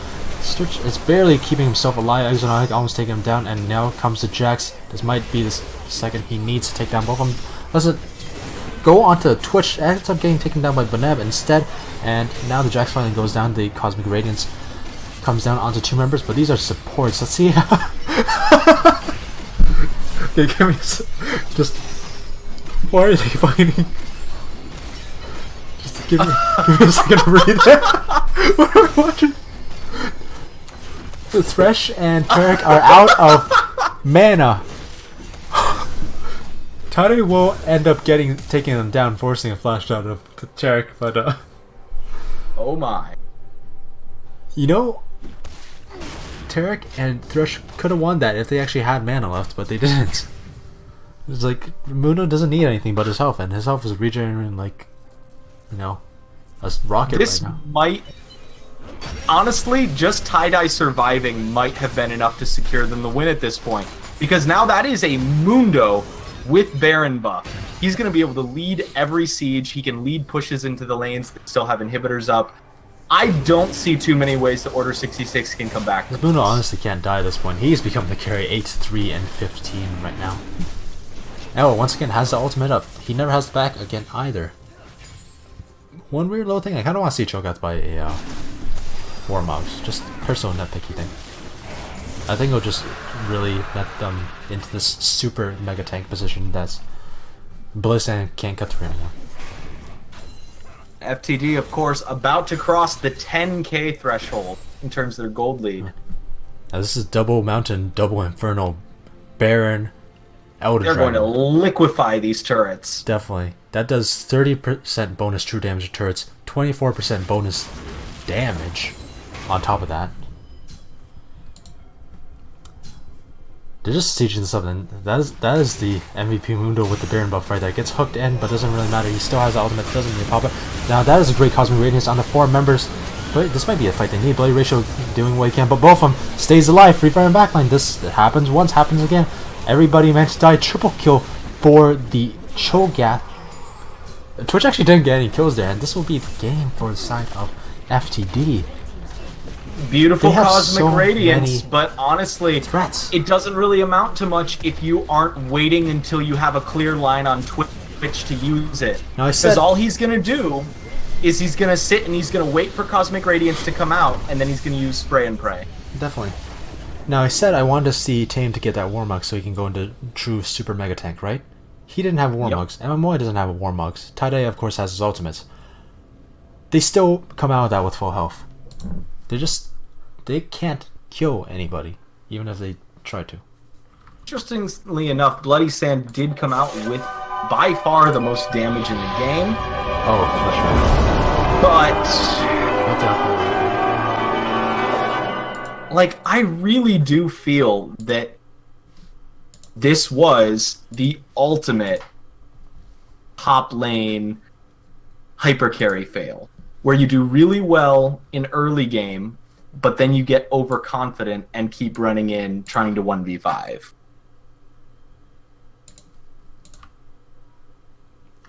Twitch is barely keeping himself alive. Exotic almost taking him down, and now comes the Jax. This might be the second he needs to take down both of them. Does it go onto Twitch? Ends up getting taken down by Baneb instead, and now the Jax finally goes down. The Cosmic Radiance comes down onto 2 members, but these are supports. Let's see. Okay, give me just. Why are they fighting? Give me a second to breathe there. What are we watching? The Thresh and Tarek are out of mana. Tade will end up taking them down, forcing a flash out of Tarek, but oh my. You know, Tarek and Thresh could have won that if they actually had mana left, but they didn't. It's like Muno doesn't need anything but his health, and his health is regenerating like, you know, a rocket this right now. Might, honestly, just Tie-Dye surviving might have been enough to secure them the win at this point. Because now that is a Mundo with Baron buff, he's going to be able to lead every siege. He can lead pushes into the lanes that still have inhibitors up. I don't see too many ways that Order 66 can come back. Mundo honestly can't die at this point. He's become the carry 8-3 and 15 right now. Oh, once again has the ultimate up. He never has the back again either. One weird little thing, I kind of want to see Cho'Gath by a Warmogs. Just personal nitpicky thing. I think it'll just really net them into this super mega tank position that's Blizzard can't cut through anymore. FTD, of course, about to cross the 10k threshold in terms of their gold lead. Now this is double mountain, double infernal, Baron, Elder They're Dragon. going to liquefy these turrets. Definitely. That does 30% bonus true damage to turrets, 24% bonus damage on top of that. They're just sieging this up, and that is the MVP Mundo with the Baron buff right there. Gets hooked in, but doesn't really matter. He still has the ultimate, doesn't really pop it. Now that is a great Cosmic Radiance on the 4 members. But this might be a fight they need. Bloody Ratio doing what he can, but both of them stays alive. Free Fire and backline. This happens once, happens again. Everybody managed to die. Triple kill for the Cho'Gath. Twitch actually didn't get any kills there, and this will be the game for the side of FTD. Beautiful Cosmic so Radiance, but honestly, threats. It doesn't really amount to much if you aren't waiting until you have a clear line on Twitch to use it. Now, because all he's going to do is he's going to sit and he's going to wait for Cosmic Radiance to come out, and then he's going to use Spray and Pray. Definitely. Now, I said I wanted to see Tame to get that Warmog so he can go into true super mega tank, right? He didn't have Warmogs. Yep. MMOI doesn't have a Warmogs. Tide, of course, has his ultimates. They still come out of that with full health. They can't kill anybody, even if they try to. Interestingly enough, Bloody Sand did come out with by far the most damage in the game. Oh, for sure. But like, I really do feel that this was the ultimate top lane hyper carry fail, where you do really well in early game, but then you get overconfident and keep running in trying to 1v5.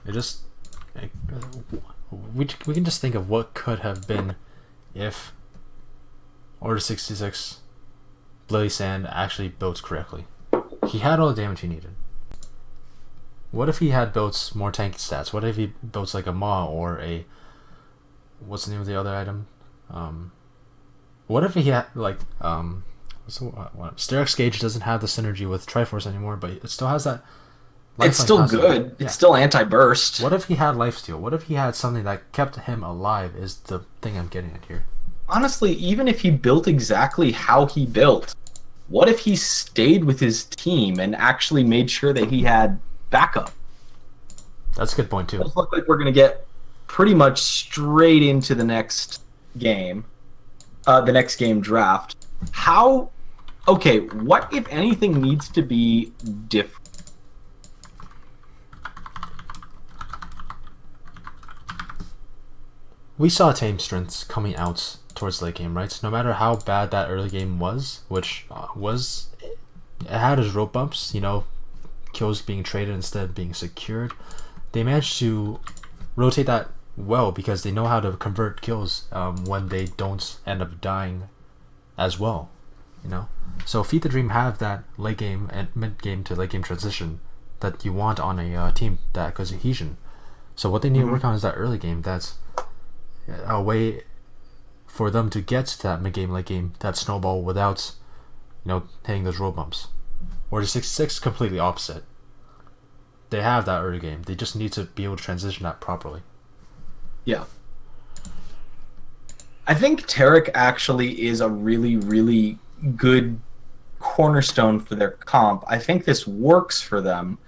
We can just think of what could have been if Order 66 Bloody Sand actually built correctly. He had all the damage he needed. What if he had built more tanky stats? What if he built like a Maw or a... What's the name of the other item? What if he had like Sterex Gauge doesn't have the synergy with Triforce anymore, but it still has that. It's still good. Yeah. It's still anti-burst. What if he had Lifesteal? What if he had something that kept him alive? Is the thing I'm getting at here. Honestly, even if he built exactly how he built, what if he stayed with his team and actually made sure that he had backup? That's a good point too. It does look like we're gonna get pretty much straight into the next game. The next game draft. What if anything needs to be different? We saw Tame strengths coming out towards late game, right? So no matter how bad that early game was, which it had its rope bumps, kills being traded instead of being secured, they managed to rotate that well because they know how to convert kills when they don't end up dying as well, So Feed the Dream have that late game and mid game to late game transition that you want on a team that cohesion. So what they need to work on is that early game. That's a way for them to get to that mid game, late game, that snowball without, hitting those road bumps. Order 66 completely opposite. They have that early game. They just need to be able to transition that properly. Yeah. I think Taric actually is a really, really good cornerstone for their comp. I think this works for them.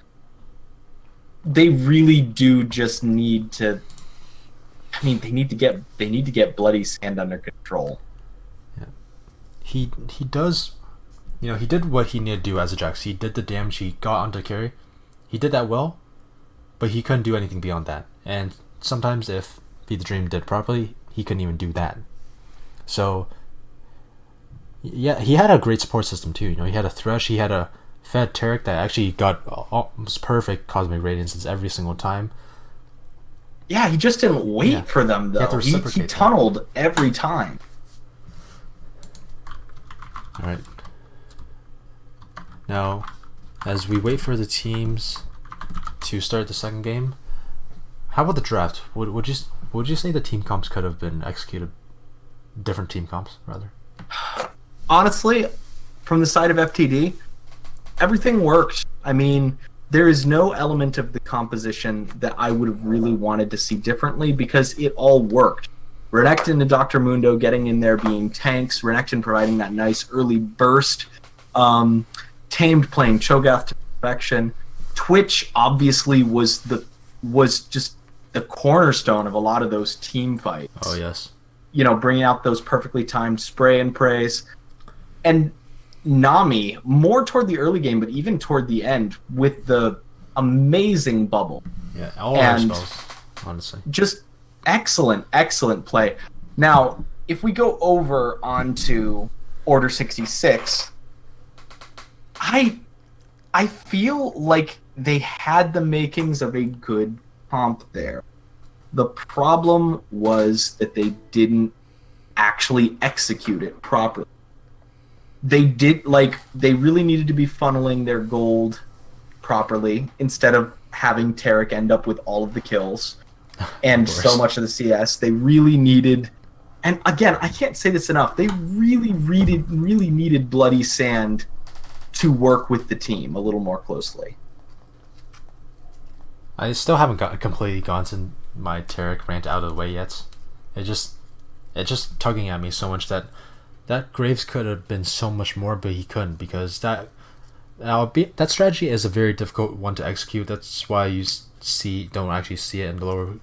They really do just need to... they need to get Bloody Sand under control. Yeah. He does... he did what he needed to do as a Jax. He did the damage he got onto carry. He did that well, but he couldn't do anything beyond that. And sometimes if Feed the Dream did properly, he couldn't even do that. So, yeah, he had a great support system too. He had a Thresh, he had a fed Tarek that actually got almost perfect cosmic radiances every single time. Yeah, he just didn't wait for them, He had to though. He reciprocate that. tunneled every time. Alright. Now, as we wait for the teams to start the second game, how about the draft? Would you say the team comps could have been executed? Different team comps, rather. Honestly, from the side of FTD, everything worked. I mean, there is no element of the composition that I would have really wanted to see differently because it all worked. Renekton and Dr. Mundo getting in there being tanks, Renekton providing that nice early burst, Tamed playing Cho'Gath to perfection. Twitch obviously was just the cornerstone of a lot of those team fights. Oh, yes. You know, bringing out those perfectly timed spray and praise. And Nami, more toward the early game, but even toward the end, with the amazing bubble. Yeah, all our spells, honestly. Just excellent play. Now, if we go over onto Order 66, I feel like they had the makings of a good comp there. The problem was that they didn't actually execute it properly. They really needed to be funneling their gold properly instead of having Tarek end up with all of the kills and so much of the CS. They really needed, and again, I can't say this enough, they really needed Bloody Sand to work with the team a little more closely. I still haven't completely gotten my Tarek rant out of the way yet. It's just tugging at me so much that Graves could have been so much more, but he couldn't, because that strategy is a very difficult one to execute. That's why you don't actually see it in the lower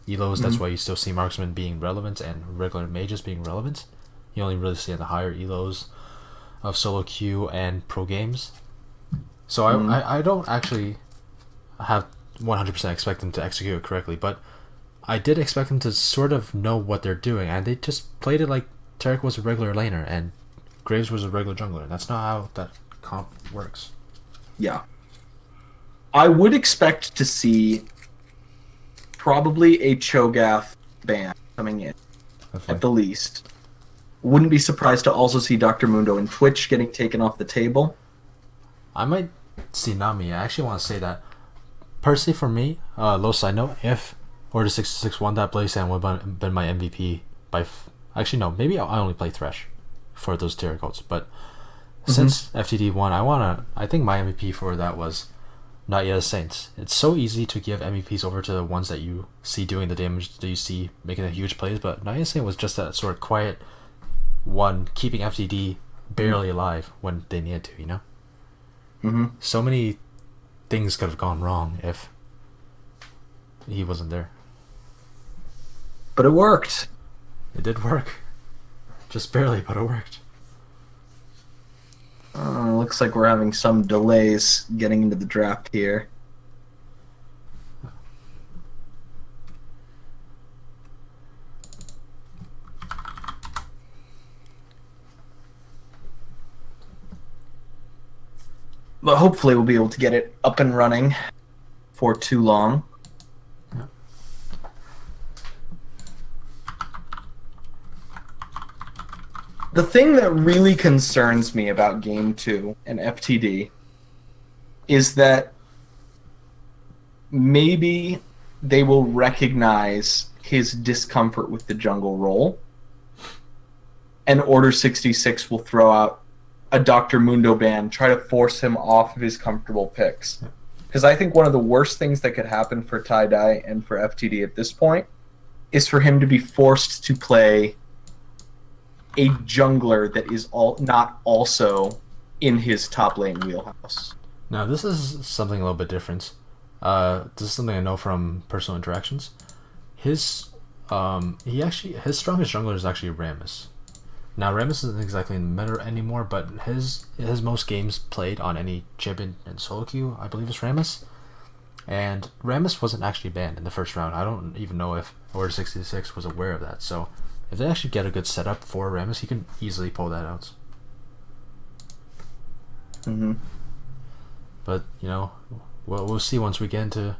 elos. That's why you still see marksmen being relevant and regular mages being relevant. You only really see it in the higher elos of solo queue and pro games. So I don't actually have 100% expect them to execute it correctly, but I did expect them to sort of know what they're doing, and they just played it like Tarek was a regular laner and Graves was a regular jungler. That's not how that comp works. Yeah. I would expect to see probably a Cho'Gath ban coming in, Definitely. at the least. Wouldn't be surprised to also see Dr. Mundo and Twitch getting taken off the table. I might see Nami. I actually want to say that personally for me, low side note, if Order 66 won that Blaze and would have been my MVP by actually no, maybe I only play Thresh for those tier codes, but since FTD won, I think my MVP for that was Not Yet a Saint. It's so easy to give MVPs over to the ones that you see doing the damage that you see making the huge plays, but Not Yet a Saint was just that sort of quiet one, keeping FTD barely alive when they needed to, you know? So many things could have gone wrong if he wasn't there. But it worked. It did work. Just barely, but it worked. Looks like we're having some delays getting into the draft here. But hopefully we'll be able to get it up and running for too long. Yeah. The thing that really concerns me about Game 2 and FTD is that maybe they will recognize his discomfort with the jungle role, and Order 66 will throw out a Dr. Mundo ban, try to force him off of his comfortable picks. Because I think one of the worst things that could happen for Tie-Dye and for FTD at this point is for him to be forced to play a jungler that is not also in his top lane wheelhouse. Now, this is something a little bit different. This is something I know from personal interactions. His strongest jungler is actually Rammus. Now, Rammus isn't exactly in the meta anymore, but his most games played on any champion in solo queue, I believe, is Rammus. And Rammus wasn't actually banned in the first round. I don't even know if Order 66 was aware of that. So, if they actually get a good setup for Rammus, he can easily pull that out. But we'll see once we get into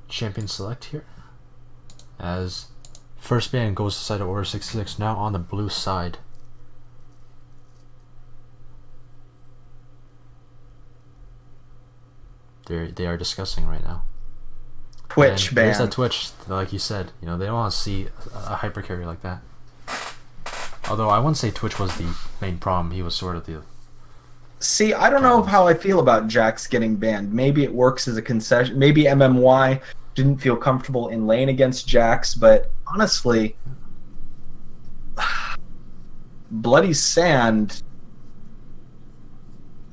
Champion Select here. As first ban goes to the side of Order 66, now on the blue side. They are discussing right now. Twitch ban. There's that Twitch, like you said. They don't want to see a hyper carry like that. Although I wouldn't say Twitch was the main problem. He was sort of the... See, I don't know how I feel about Jax getting banned. Maybe it works as a concession. Maybe MMY didn't feel comfortable in lane against Jax, but honestly, Bloody Sand...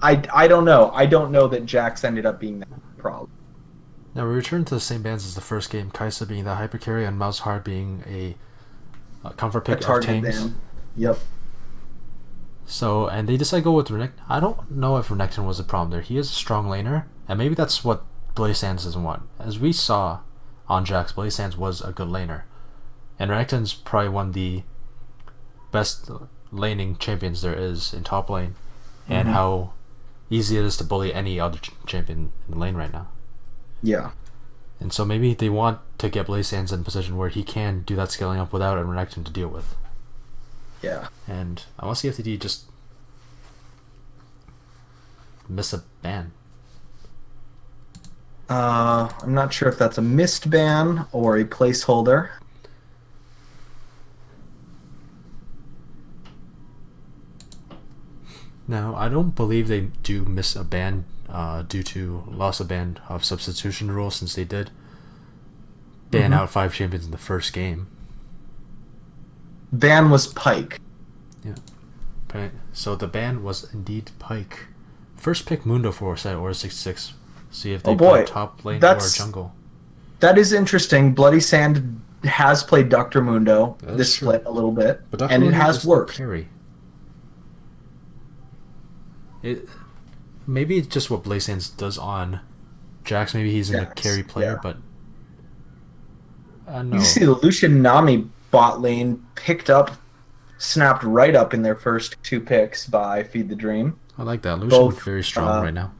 I don't know. I don't know that Jax ended up being that problem. Now we return to the same bans as the first game. Kaisa being the hyper carry and Mousehard being a comfort pick of Tames. Ban. Yep. So, and they decide to go with Renekton. I don't know if Renekton was a problem there. He is a strong laner, and maybe that's what Bloody Sands doesn't want. As we saw on Jax, Bloody Sands was a good laner. And Renekton's probably one of the best laning champions there is in top lane. And how easy it is to bully any other champion in the lane right now. Yeah. And so maybe they want to get Bloody Sands in a position where he can do that scaling up without a Renekton to deal with. Yeah. And I want to see FTD just miss a ban. I'm not sure if that's a missed ban or a placeholder. Now, I don't believe they do miss a ban due to loss of ban of substitution rule, since they did ban out 5 champions in the first game. Ban was Pyke. Yeah. Right. So the ban was indeed Pyke. First pick Mundo for side Order 66. See if they play top lane or jungle. That is interesting. Bloody Sand has played Dr. Mundo this true. split a little bit, But Dr. and Mundo it has worked. Carry. Maybe it's just what Bloody Sands does on Jax. Maybe he's a carry player, but no. You see the Lucian Nami bot lane snapped right up in their first 2 picks by Feed the Dream. I like that. Lucian's very strong right now.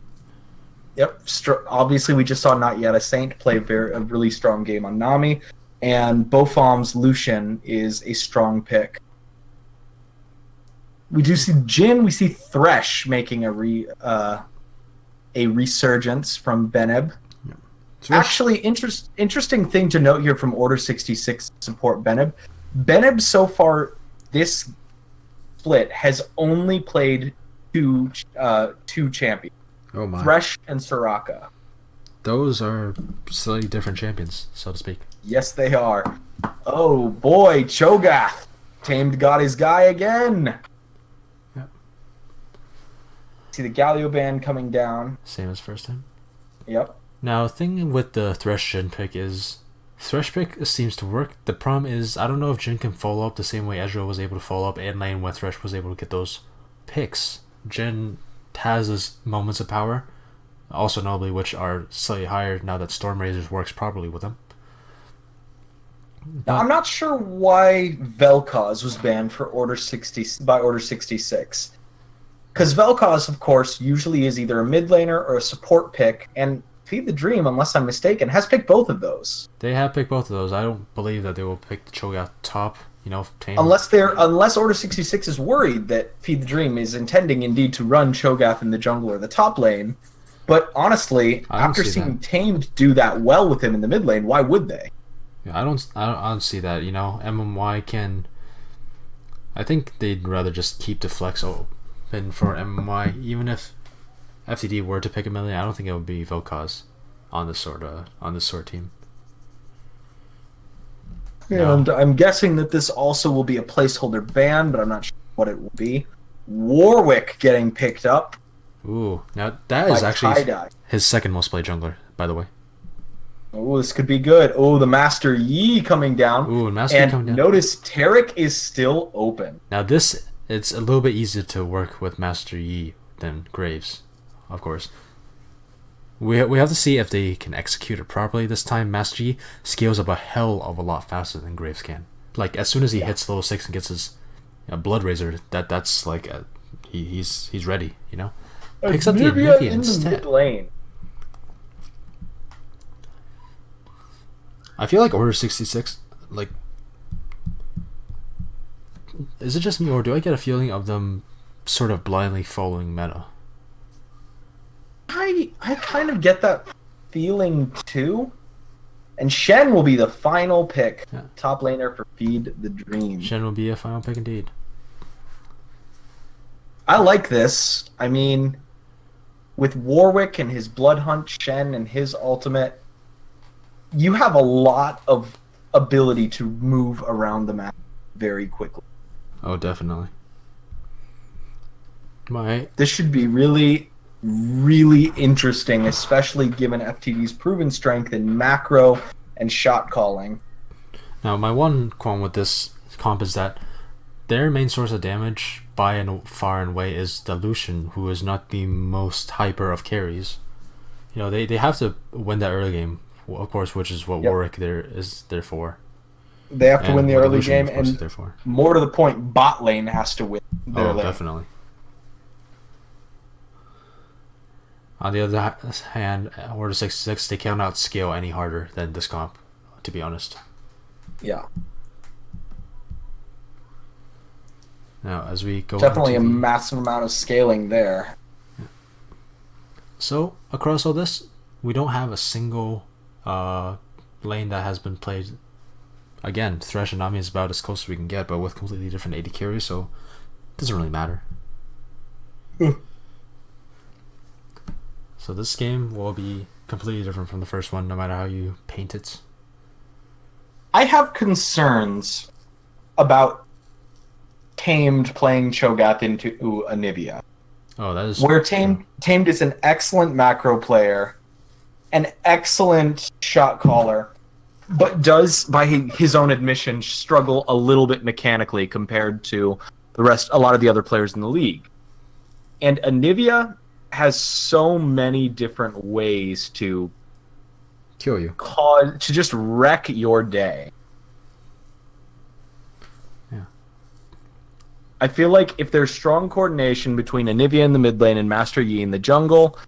Yep. Obviously, we just saw Not Yet a Saint play a really strong game on Nami, and Bofom's Lucian is a strong pick. We do see Jhin. We see Thresh making a resurgence from Beneb. Yeah. Actually, interesting thing to note here from Order 66 support Beneb. Beneb so far this split has only played two champions. Oh my. Thresh and Soraka. Those are slightly different champions, so to speak. Yes, they are. Oh boy, Cho'Gath tamed got his guy again. Yep. See the Galio band coming down. Same as first time. Yep. Now, the thing with the Thresh Jhin pick is Thresh pick seems to work. The problem is I don't know if Jhin can follow up the same way Ezreal was able to follow up and lane when Thresh was able to get those picks. Jhin has his moments of power, also notably which are slightly higher now that Storm Razors works properly with him. Now, I'm not sure why Vel'Koz was banned for Order 60 by Order 66. Because Vel'Koz, of course, usually is either a mid laner or a support pick, and Feed the Dream, unless I'm mistaken, has picked both of those. They have picked both of those. I don't believe that they will pick the Cho'Gath top, tame. Unless Order 66 is worried that Feed the Dream is intending indeed to run Cho'Gath in the jungle or the top lane. But honestly, after seeing Tamed do that well with him in the mid lane, why would they? Yeah, I don't see that. MMY can. I think they'd rather just keep the flex open for MMY, even if FTD were to pick a million. I don't think it would be Vel'Koz on this sort team. Yeah, and I'm guessing that this also will be a placeholder ban, but I'm not sure what it will be. Warwick getting picked up. Ooh, now that is actually his second most played jungler, by the way. Oh, this could be good. Oh, the Master Yi coming down. Ooh, Master Yi coming down. Notice Taric is still open. Now it's a little bit easier to work with Master Yi than Graves, of course. We have to see if they can execute it properly this time. Master Yi scales up a hell of a lot faster than Graves can. Like, as soon as he hits level 6 and gets his Blood Razor, that's like he's ready, Picks up the Anivia in the instead. mid lane. I feel like Order 66, like, is it just me, or do I get a feeling of them sort of blindly following meta? I kind of get that feeling too. And Shen will be the final pick, Yeah. top laner for Feed the Dream. Shen will be a final pick indeed. I like this. I mean, with Warwick and his Blood Hunt, Shen and his ultimate, you have a lot of ability to move around the map very quickly. Oh, definitely. This should be really, really interesting, especially given FTD's proven strength in macro and shot calling. Now, my one qualm with this comp is that their main source of damage by and far and away is the Lucian, who is not the most hyper of carries. You know, they have to win that early game, of course, which is what Warwick is there for. They have to And win the what early Lucian, game, of course, and is there for. more to the point, bot lane has to win their lane. Definitely. On the other hand, Order 66, they cannot scale any harder than this comp, to be honest. Yeah. Now, as we go Definitely a into massive amount of scaling there. So, across all this, we don't have a single lane that has been played. Again, Thresh and Nami is about as close as we can get, but with completely different AD carries, so it doesn't really matter. So this game will be completely different from the first one, no matter how you paint it. I have concerns about Tamed playing Cho'Gath into Anivia. Oh, that is where Tamed is an excellent macro player, an excellent shot caller, but does, by his own admission, struggle a little bit mechanically compared to a lot of the other players in the league. And Anivia has so many different ways to kill you, to just wreck your day. Yeah. I feel like if there's strong coordination between Anivia in the mid lane and Master Yi in the jungle,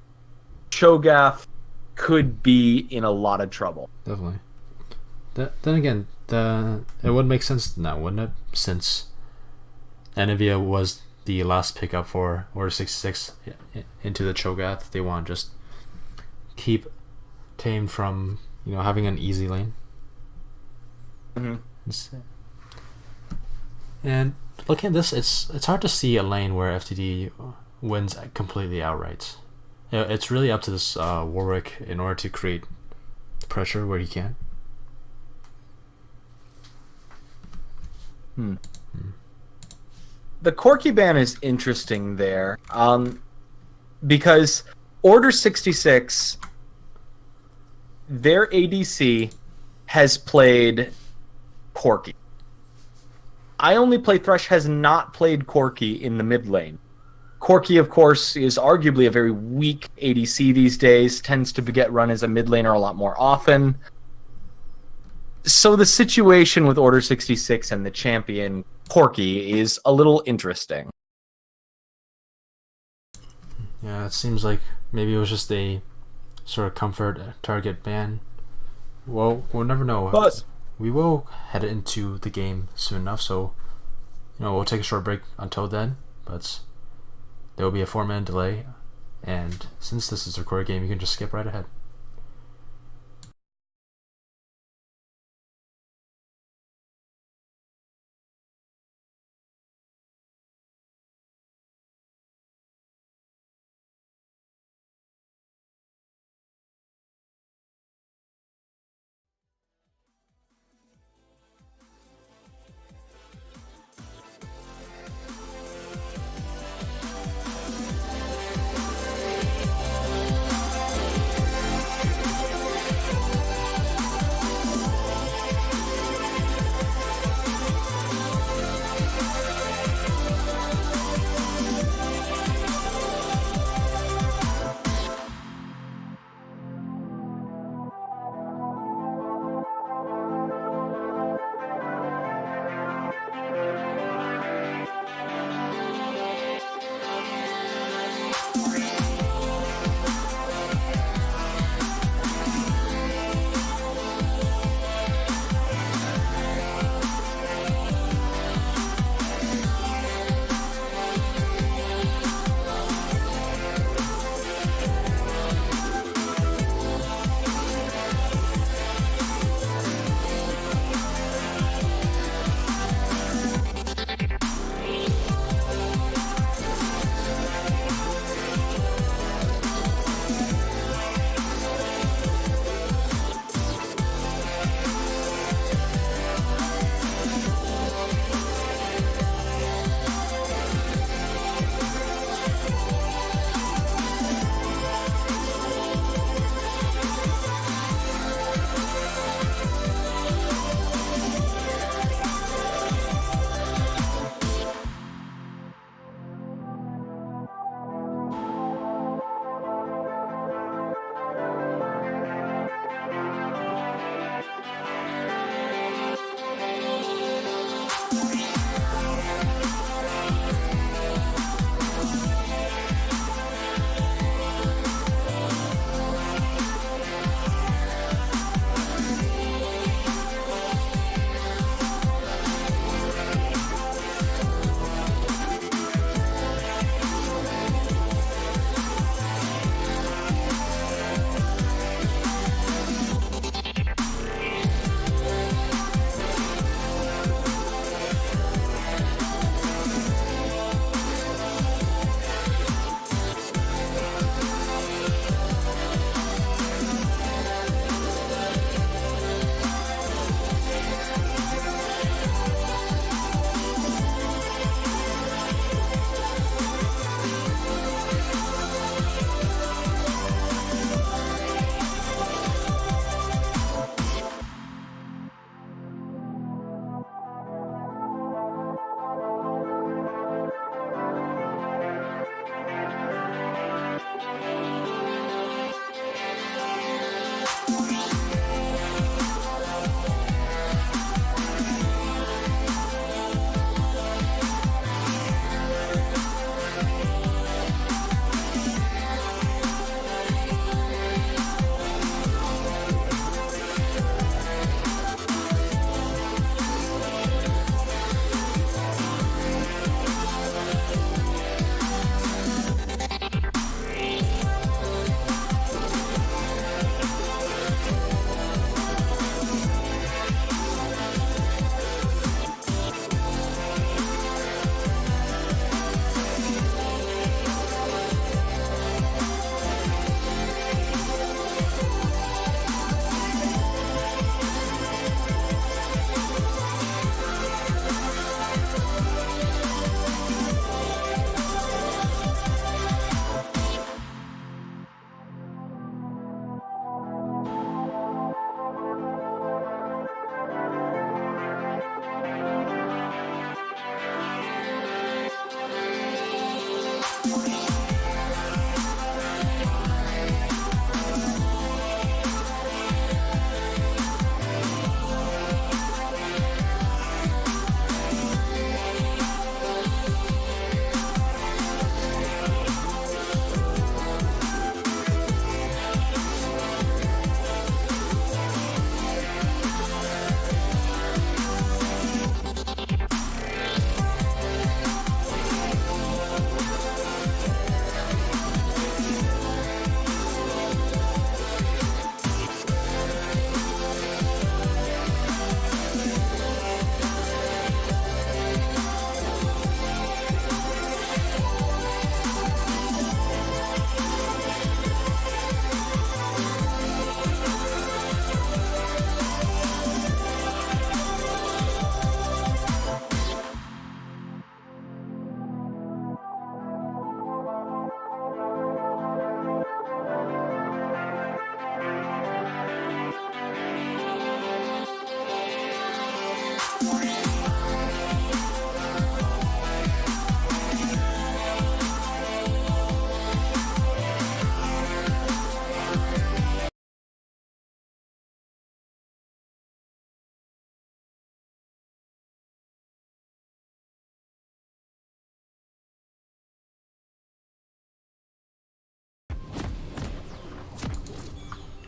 Cho'Gath could be in a lot of trouble. Definitely. Then again, it would make sense now, wouldn't it? Since Anivia was the last pickup for Order 66 into the Cho'Gath, they want to just keep Tamed from having an easy lane. Mm-hmm. And looking at this, it's hard to see a lane where FTD wins completely outright. It's really up to this Warwick in order to create pressure where he can. The Corki ban is interesting there, because Order 66, their ADC has played Corki. I only play Thresh has not played Corki in the mid lane. Corki, of course, is arguably a very weak ADC these days, tends to get run as a mid laner a lot more often. So the situation with Order 66 and the champion Corki is a little interesting. Yeah, it seems like maybe it was just a sort of comfort target ban. Well, we'll never know. But we will head into the game soon enough, so we'll take a short break until then, but there will be a 4-minute delay, and since this is a recorded game, you can just skip right ahead.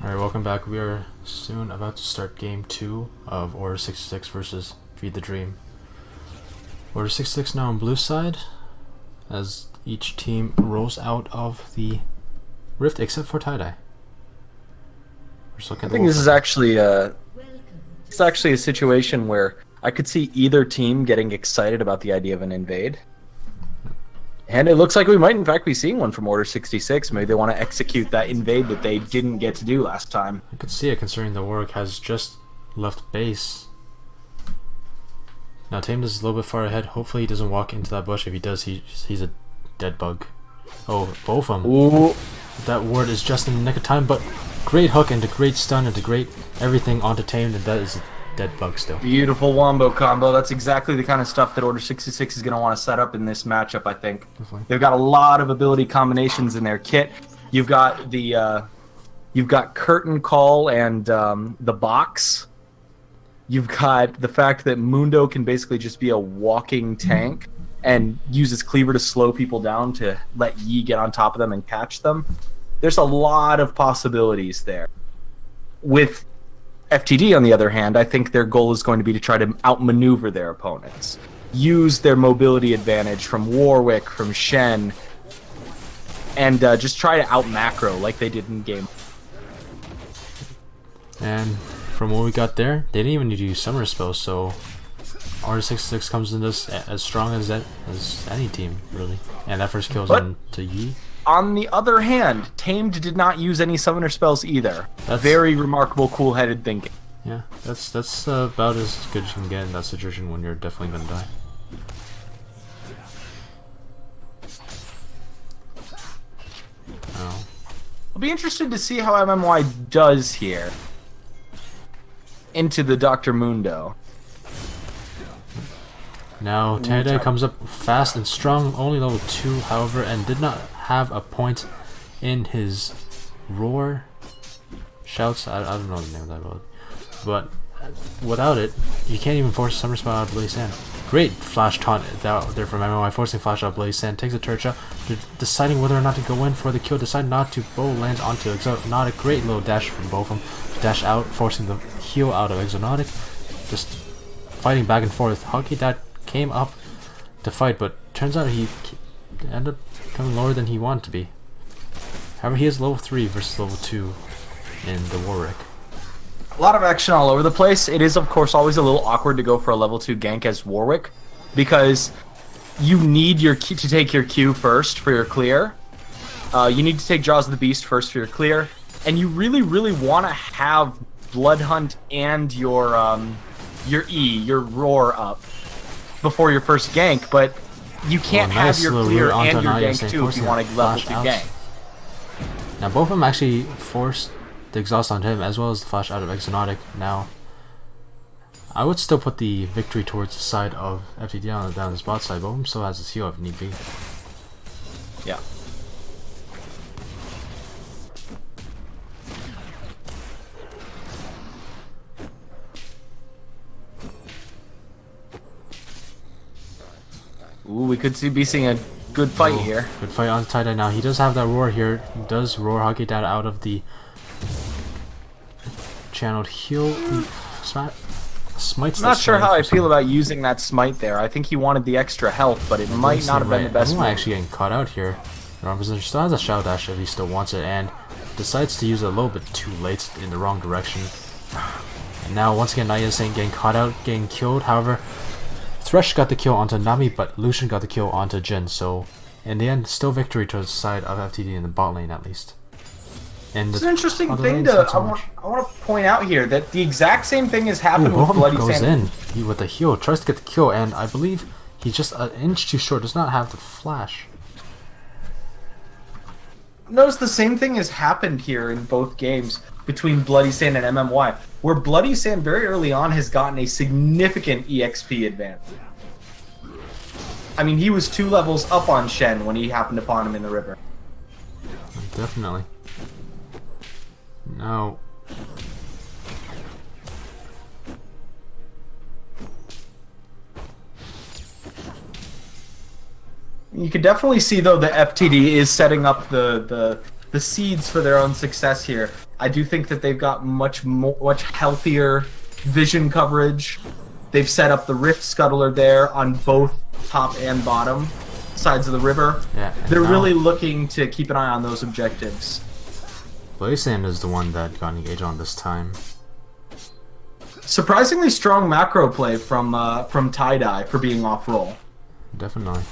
Alright, welcome back. We are soon about to start game 2 of Order 66 versus Feed the Dream. Order 66 now on blue side, as each team rolls out of the rift except for tie-dye. I think this is actually a situation where I could see either team getting excited about the idea of an invade. And it looks like we might in fact be seeing one from Order 66. Maybe they want to execute that invade that they didn't get to do last time. I could see it considering the Warwick has just left base. Now Tamed is a little bit far ahead. Hopefully he doesn't walk into that bush. If he does, he's a dead bug. Oh, both of them. Ooh. That ward is just in the nick of time, but great hook into great stun into great everything onto Tamed, and that is a dead bug still. Beautiful wombo combo. That's exactly the kind of stuff that Order 66 is going to want to set up in this matchup, I think. Definitely. They've got a lot of ability combinations in their kit. You've got the curtain call and the box. You've got the fact that Mundo can basically just be a walking tank and use his cleaver to slow people down to let Yi get on top of them and catch them. There's a lot of possibilities there. With FTD, on the other hand, I think their goal is going to be to try to outmaneuver their opponents. Use their mobility advantage from Warwick, from Shen, and just try to out-macro like they did in game. And from what we got there, they didn't even need to use summer spells, so Order 66 comes in this as strong as any team, really. And that first kills on to Yi. On the other hand, Tamed did not use any summoner spells either. That's very remarkable, cool-headed thinking. Yeah, that's about as good as you can get in that situation when you're definitely gonna die. Oh. I'll be interested to see how MMY does here into the Dr. Mundo. Now Tade comes up fast and strong, only level 2, however, and did not have a point in his roar shouts. I don't know the name of that ability, but without it, you can't even force a summer spell out of Blaze Sand. Great flash taunt out there from MMI, forcing flash out of Blaze Sand, takes a turret shot, deciding whether or not to go in for the kill, decide not to, bow lands onto Exotic, great little dash from both of them, dash out, forcing the heal out of Exotic, just fighting back and forth. Hockey that came up to fight, but turns out he ended up coming lower than he wanted to be. However, he is level 3 versus level 2 in the Warwick. A lot of action all over the place. It is, of course, always a little awkward to go for a level 2 gank as Warwick, because you need your to take your Q first for your clear. You need to take Jaws of the Beast first for your clear, and you really, really want to have Blood Hunt and your roar up before your first gank, but you can't have your clear and your gank too if you want to level 2 gank. Now both of them actually forced the exhaust on him as well as the flash out of Exotic. Now I would still put the victory towards the side of FTD down the spot side, but him still has his heal if need be. Yeah. Ooh, we could be seeing a good fight here. Good fight on tie-dye. Now he does have that roar here. He does roar Hockey Dad out of the channeled heal. Smites. I'm not sure how I feel about using that smite there. I think he wanted the extra health, but it might not have been the best. I'm actually getting caught out here. The wrong position. Still has a Shadow Dash if he still wants it, and decides to use it a little bit too late in the wrong direction. And now once again, Naya Saint getting caught out, getting killed. However, Thresh got the kill onto Nami, but Lucian got the kill onto Jin, so in the end, still victory towards the side of FTD in the bot lane at least. And it's an interesting thing I want to point out here, that the exact same thing has happened with Bloody Sand. He with the heal, tries to get the kill, and I believe he's just an inch too short, does not have the flash. Notice the same thing has happened here in both games between Bloody Sand and MMY, where Bloody Sand very early on has gotten a significant EXP advantage. I mean, he was 2 levels up on Shen when he happened upon him in the river. Definitely. No. You could definitely see, though, that FTD is setting up the seeds for their own success here. I do think that they've got much healthier vision coverage. They've set up the Rift Scuttler there on both top and bottom sides of the river. Yeah, they're really looking to keep an eye on those objectives. Blazen is the one that got engaged on this time. Surprisingly strong macro play from Tie-Dye for being off roll. Definitely.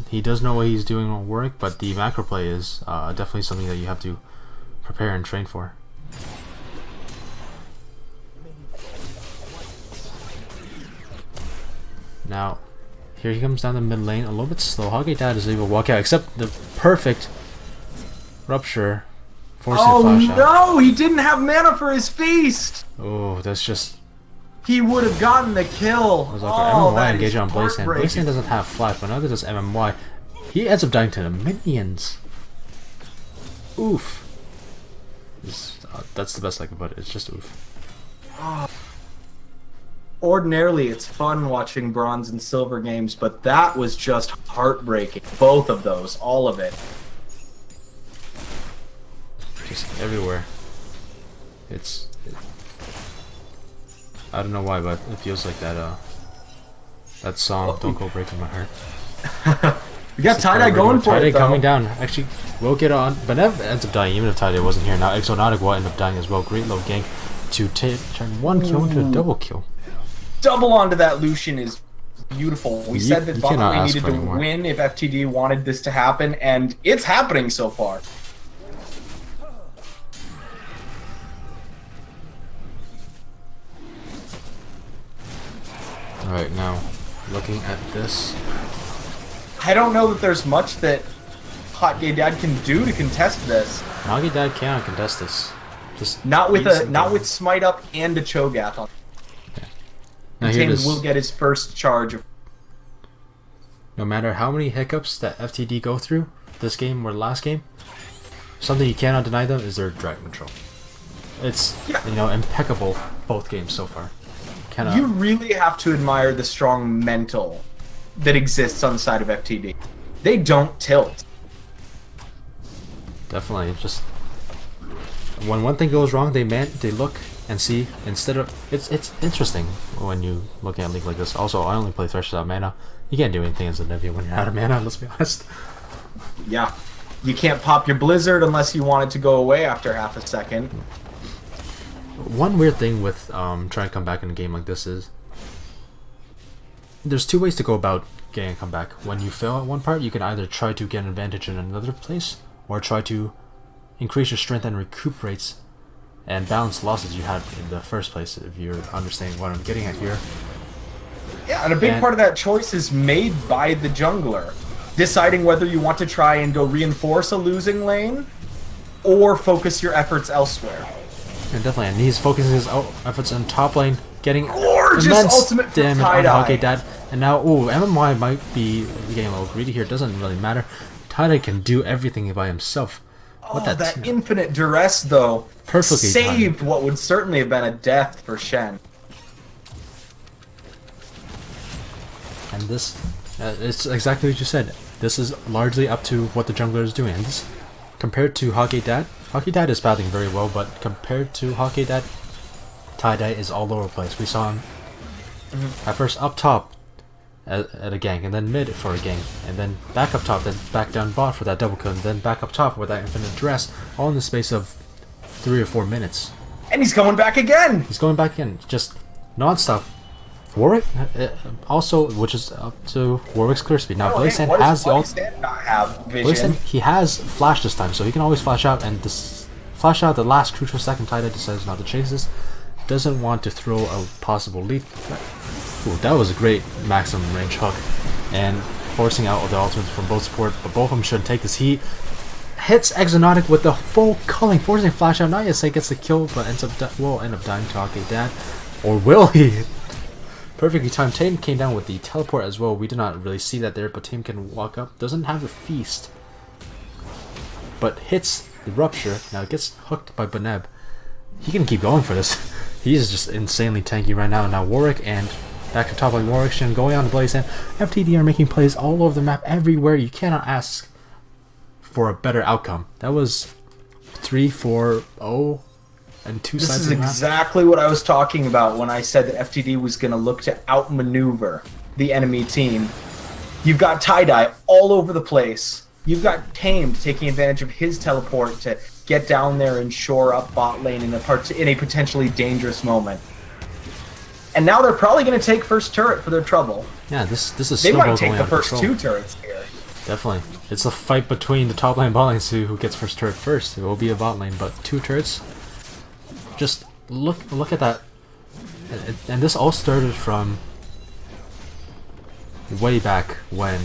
He does know what he's doing on work, but the macro play is definitely something that you have to prepare and train for. Now, here he comes down the mid lane, a little bit slow. Dad is able to walk out, except the perfect rupture forcing flash out. Oh no, he didn't have mana for his feast! Oh, that's just... He would have gotten the kill. MMY engage on Blazen. Blazen doesn't have flash, but neither does MMY. He ends up dying to the minions. Oof. That's the best I can put it. It's just oof. Ordinarily, it's fun watching bronze and silver games, but that was just heartbreaking. Both of those, all of it. Just everywhere. I don't know why, but it feels like that song, Don't Go Breaking My Heart. We got Tie-Dye going for it, Tie-Dye coming down. Actually, we'll get on. Benev ends up dying, even if Tie-Dye wasn't here. Now Exonaut will end up dying as well. Great low gank to turn one kill into a double kill. Double onto that Lucian is beautiful. We said that bot lane needed to win if FTD wanted this to happen, and it's happening so far. Alright, now, looking at this. I don't know that there's much that Hot Gay Dad can do to contest this. Nagi Dad cannot contest this. Just not with Smite Up and a Cho'Gath on. Now Tame will get his first charge. No matter how many hiccups that FTD go through, this game or last game, something you cannot deny them is their dragon control. It's impeccable both games so far. You really have to admire the strong mental that exists on the side of FTD. They don't tilt. Definitely, just when one thing goes wrong, they look and see instead of it's interesting when you look at a league like this. Also, I only play Thresh without mana. You can't do anything as a Nevi when you're out of mana. Let's be honest. Yeah, you can't pop your Blizzard unless you want it to go away after half a second. One weird thing with trying to come back in a game like this is there's two ways to go about getting a comeback. When you fail at one part, you can either try to get an advantage in another place, or try to increase your strength and recuperates and balance losses you had in the first place, if you're understanding what I'm getting at here. Yeah, and a big part of that choice is made by the jungler, deciding whether you want to try and go reinforce a losing lane or focus your efforts elsewhere. And definitely, and he's focusing his efforts on top lane, getting gorgeous immense ultimate damage on Tie-Dye Dad. And now, MMY might be getting a little greedy here. Doesn't really matter. Tie-Dye can do everything by himself. That infinite duress, though, perfectly saved timed. What would certainly have been a death for Shen. And this, it's exactly what you said. This is largely up to what the jungler is doing. And this, compared to Hockey Dad is battling very well, but compared to Hockey Dad, Tie-Dye is all over the place. We saw him at first up top at a gank, and then mid for a gank, and then back up top, then back down bot for that double kill, and then back up top with that infinite duress, all in the space of 3 or 4 minutes. And he's going back again! He's going back in, just non-stop. Warwick, also, which is up to Warwick's clear speed. Now, Blazen has the ult. Blazen, he has flash this time, so he can always flash out, and flash out the last crucial second. Tie-Dye decides not to chase this. Doesn't want to throw a possible lead. Ooh, that was a great maximum range hook, and forcing out the ultimates from both support, but both of them shouldn't take this. He hits Exonaut with the full culling, forcing flash out. Not yet say gets the kill, but will end up dying to Hockey Dad, or will he? Perfectly timed. Tame came down with the teleport as well. We did not really see that there, but Tame can walk up. Doesn't have the feast, but hits the rupture. Now it gets hooked by Beneb. He can keep going for this. He's just insanely tanky right now. Now Warwick and back to top like Warwick Shin going on to Blazen. FTD are making plays all over the map everywhere. You cannot ask for a better outcome. That was 3-4-0 and two This sides is of the map. exactly what I was talking about when I said that FTD was going to look to outmaneuver the enemy team. You've got Tie-Dye all over the place. You've got Tamed taking advantage of his teleport to get down there and shore up bot lane in a potentially dangerous moment. And now they're probably going to take first turret for their trouble. Yeah, this is They snowball might take going the out of first control. 2 turrets here. Definitely. It's a fight between the top lane and bot lane, so who gets first turret first. It will be a bot lane, but 2 turrets. Just look at that. And this all started from way back when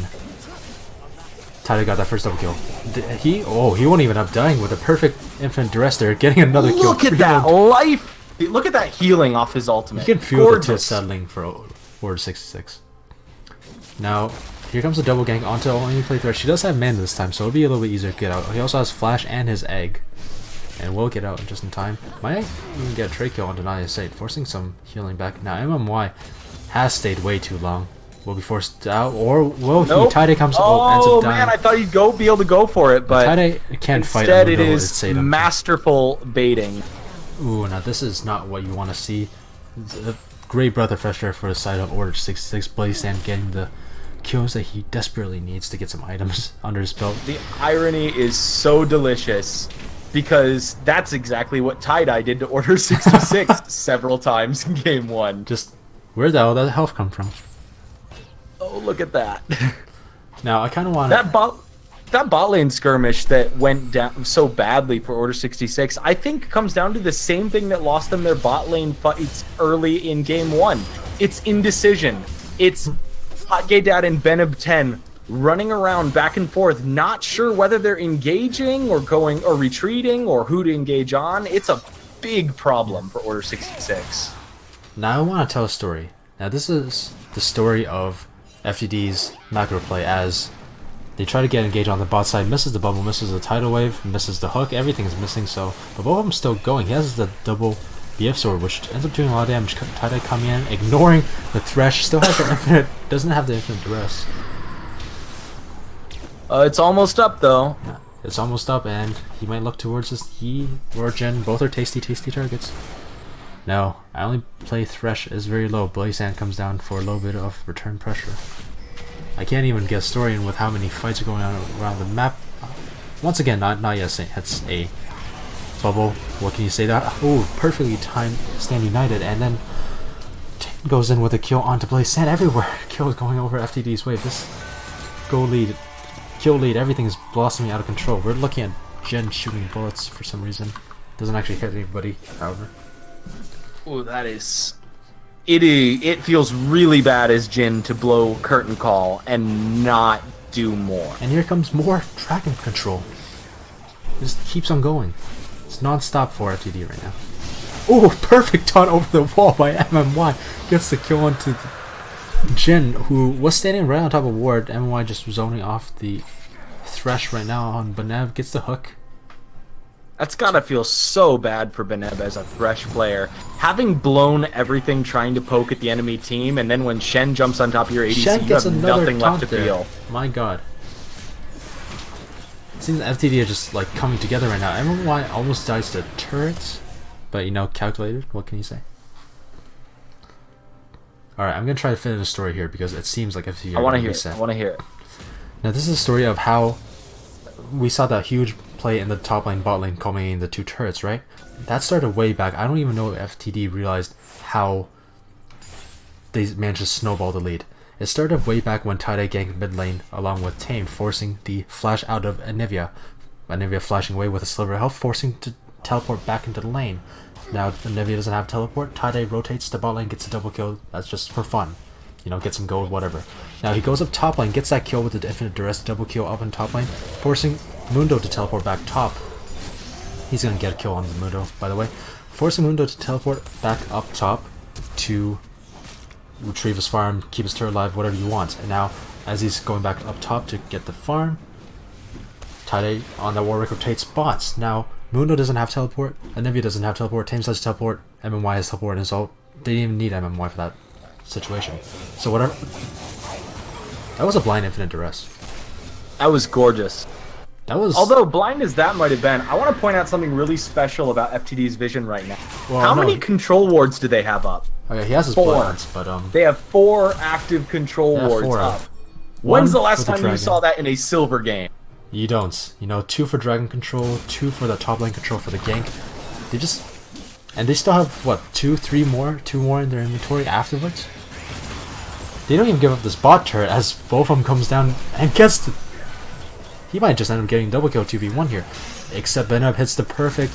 Tyler got that first double kill. He won't even up dying with a perfect infinite duress there, getting another kill. Look at that life! Look at that healing off his ultimate. You can feel Gorgeous. the tilt settling for O66. Now, here comes the double gank onto only play threat. She does have mana this time, so it'll be a little bit easier to get out. He also has flash and his egg. And will get out just in time. Might even get a trade kill on Denia's site, forcing some healing back. Now, MMY has stayed way too long. Will be forced out, or will Nope. he? Tide comes ends Oh up dying. man, I thought he'd be able to go for it, but Tide can't fight. instead it Mundo, is it's Satan. masterful baiting. Ooh, now this is not what you want to see. It's a great breath of fresh air for the side of Order 66. Bloody Sand getting the kills that he desperately needs to get some items under his belt. The irony is so delicious because that's exactly what Tie-Dye did to Order 66 several times in Game 1. Just, where'd all that health come from? Oh, look at that. Now, I kind of want That bot lane skirmish that went down so badly for Order 66, I think comes down to the same thing that lost them their bot lane fights early in Game 1. It's indecision. It's Hot Gay Dad and Benib 10 running around back and forth, not sure whether they're engaging or going or retreating or who to engage on. It's a big problem for Order 66. Now I want to tell a story. Now this is the story of FTD's macro play as they try to get engaged on the bot side, misses the bubble, misses the tidal wave, misses the hook, everything's missing, so but both of them still going. He has the double BF sword, which ends up doing a lot of damage. Tide coming in, ignoring the thresh, still has the infinite, doesn't have the infinite duress. It's almost up though. Yeah, it's almost up, and he might look towards this. He or Jen, both are tasty targets. No, I only play Thresh is very low. Bloody Sand comes down for a little bit of return pressure. I can't even get a story in with how many fights are going on around the map. Once again, not yet. It's a bubble. What can you say? That perfectly timed Stand United, and then goes in with a kill onto Bloody Sand everywhere. Kill is going over FTD's wave. This goal lead, kill lead, everything is blossoming out of control. We're looking at Jen shooting bullets for some reason. Doesn't actually hit anybody, however. Ooh, that is... It feels really bad as Jin to blow Curtain Call and not do more. And here comes more Dragon Control. Just keeps on going. It's non-stop for FTD right now. Oh, perfect taunt over the wall by MMY. Gets the kill onto Jin, who was standing right on top of Ward. MMY just zoning off the Thresh right now on Benev. Gets the hook. That's gotta feel so bad for Beneb as a Thresh player. Having blown everything trying to poke at the enemy team, and then when Shen jumps on top of your ADC, Shen you gets have another nothing left to taunt there. feel. My god. It seems FTD are just like coming together right now. MMY almost dies to turrets, but you know, calculated. What can you say? Alright, I'm gonna try to finish the story here because it seems like FTD are I want to gonna hear it. reset. I want to hear it. Now this is a story of how we saw that huge play in the top lane, bot lane, culminating the 2 turrets, right? That started way back. I don't even know if FTD realized how they managed to snowball the lead. It started way back when Tide ganked mid lane along with Tame, forcing the flash out of Anivia. Anivia flashing away with a sliver of health, forcing to teleport back into the lane. Now Anivia doesn't have teleport. Tide rotates to bot lane, gets a double kill. That's just for fun. You know, get some gold, whatever. Now he goes up top lane, gets that kill with the infinite duress, double kill up in top lane, forcing Mundo to teleport back top. He's gonna get a kill on the Mundo, by the way. Forcing Mundo to teleport back up top to retrieve his farm, keep his turret alive, whatever you want. And now, as he's going back up top to get the farm, Tide on that Warwick rotates bots. Now, Mundo doesn't have teleport, Anivia doesn't have teleport, Tame has teleport, MMY has teleport, and so they didn't even need MMY for that situation. So whatever. That was a blind infinite duress. That was gorgeous. That was... Although blind as that might have been, I want to point out something really special about FTD's vision right now. Well, How no. many control wards do they have up? Oh, yeah, he has his 4. bloodlines, but They have 4 active control Yeah, wards 4. up. One When's the last for the time you dragon. saw that in a silver game? You don't. You know, 2 for dragon control, 2 for the top lane control for the gank. They just... And they still have, what, 2 more in their inventory afterwards? They don't even give up this bot turret as both of them comes down and gets the... He might just end up getting double kill 2v1 here. Except Benab hits the perfect...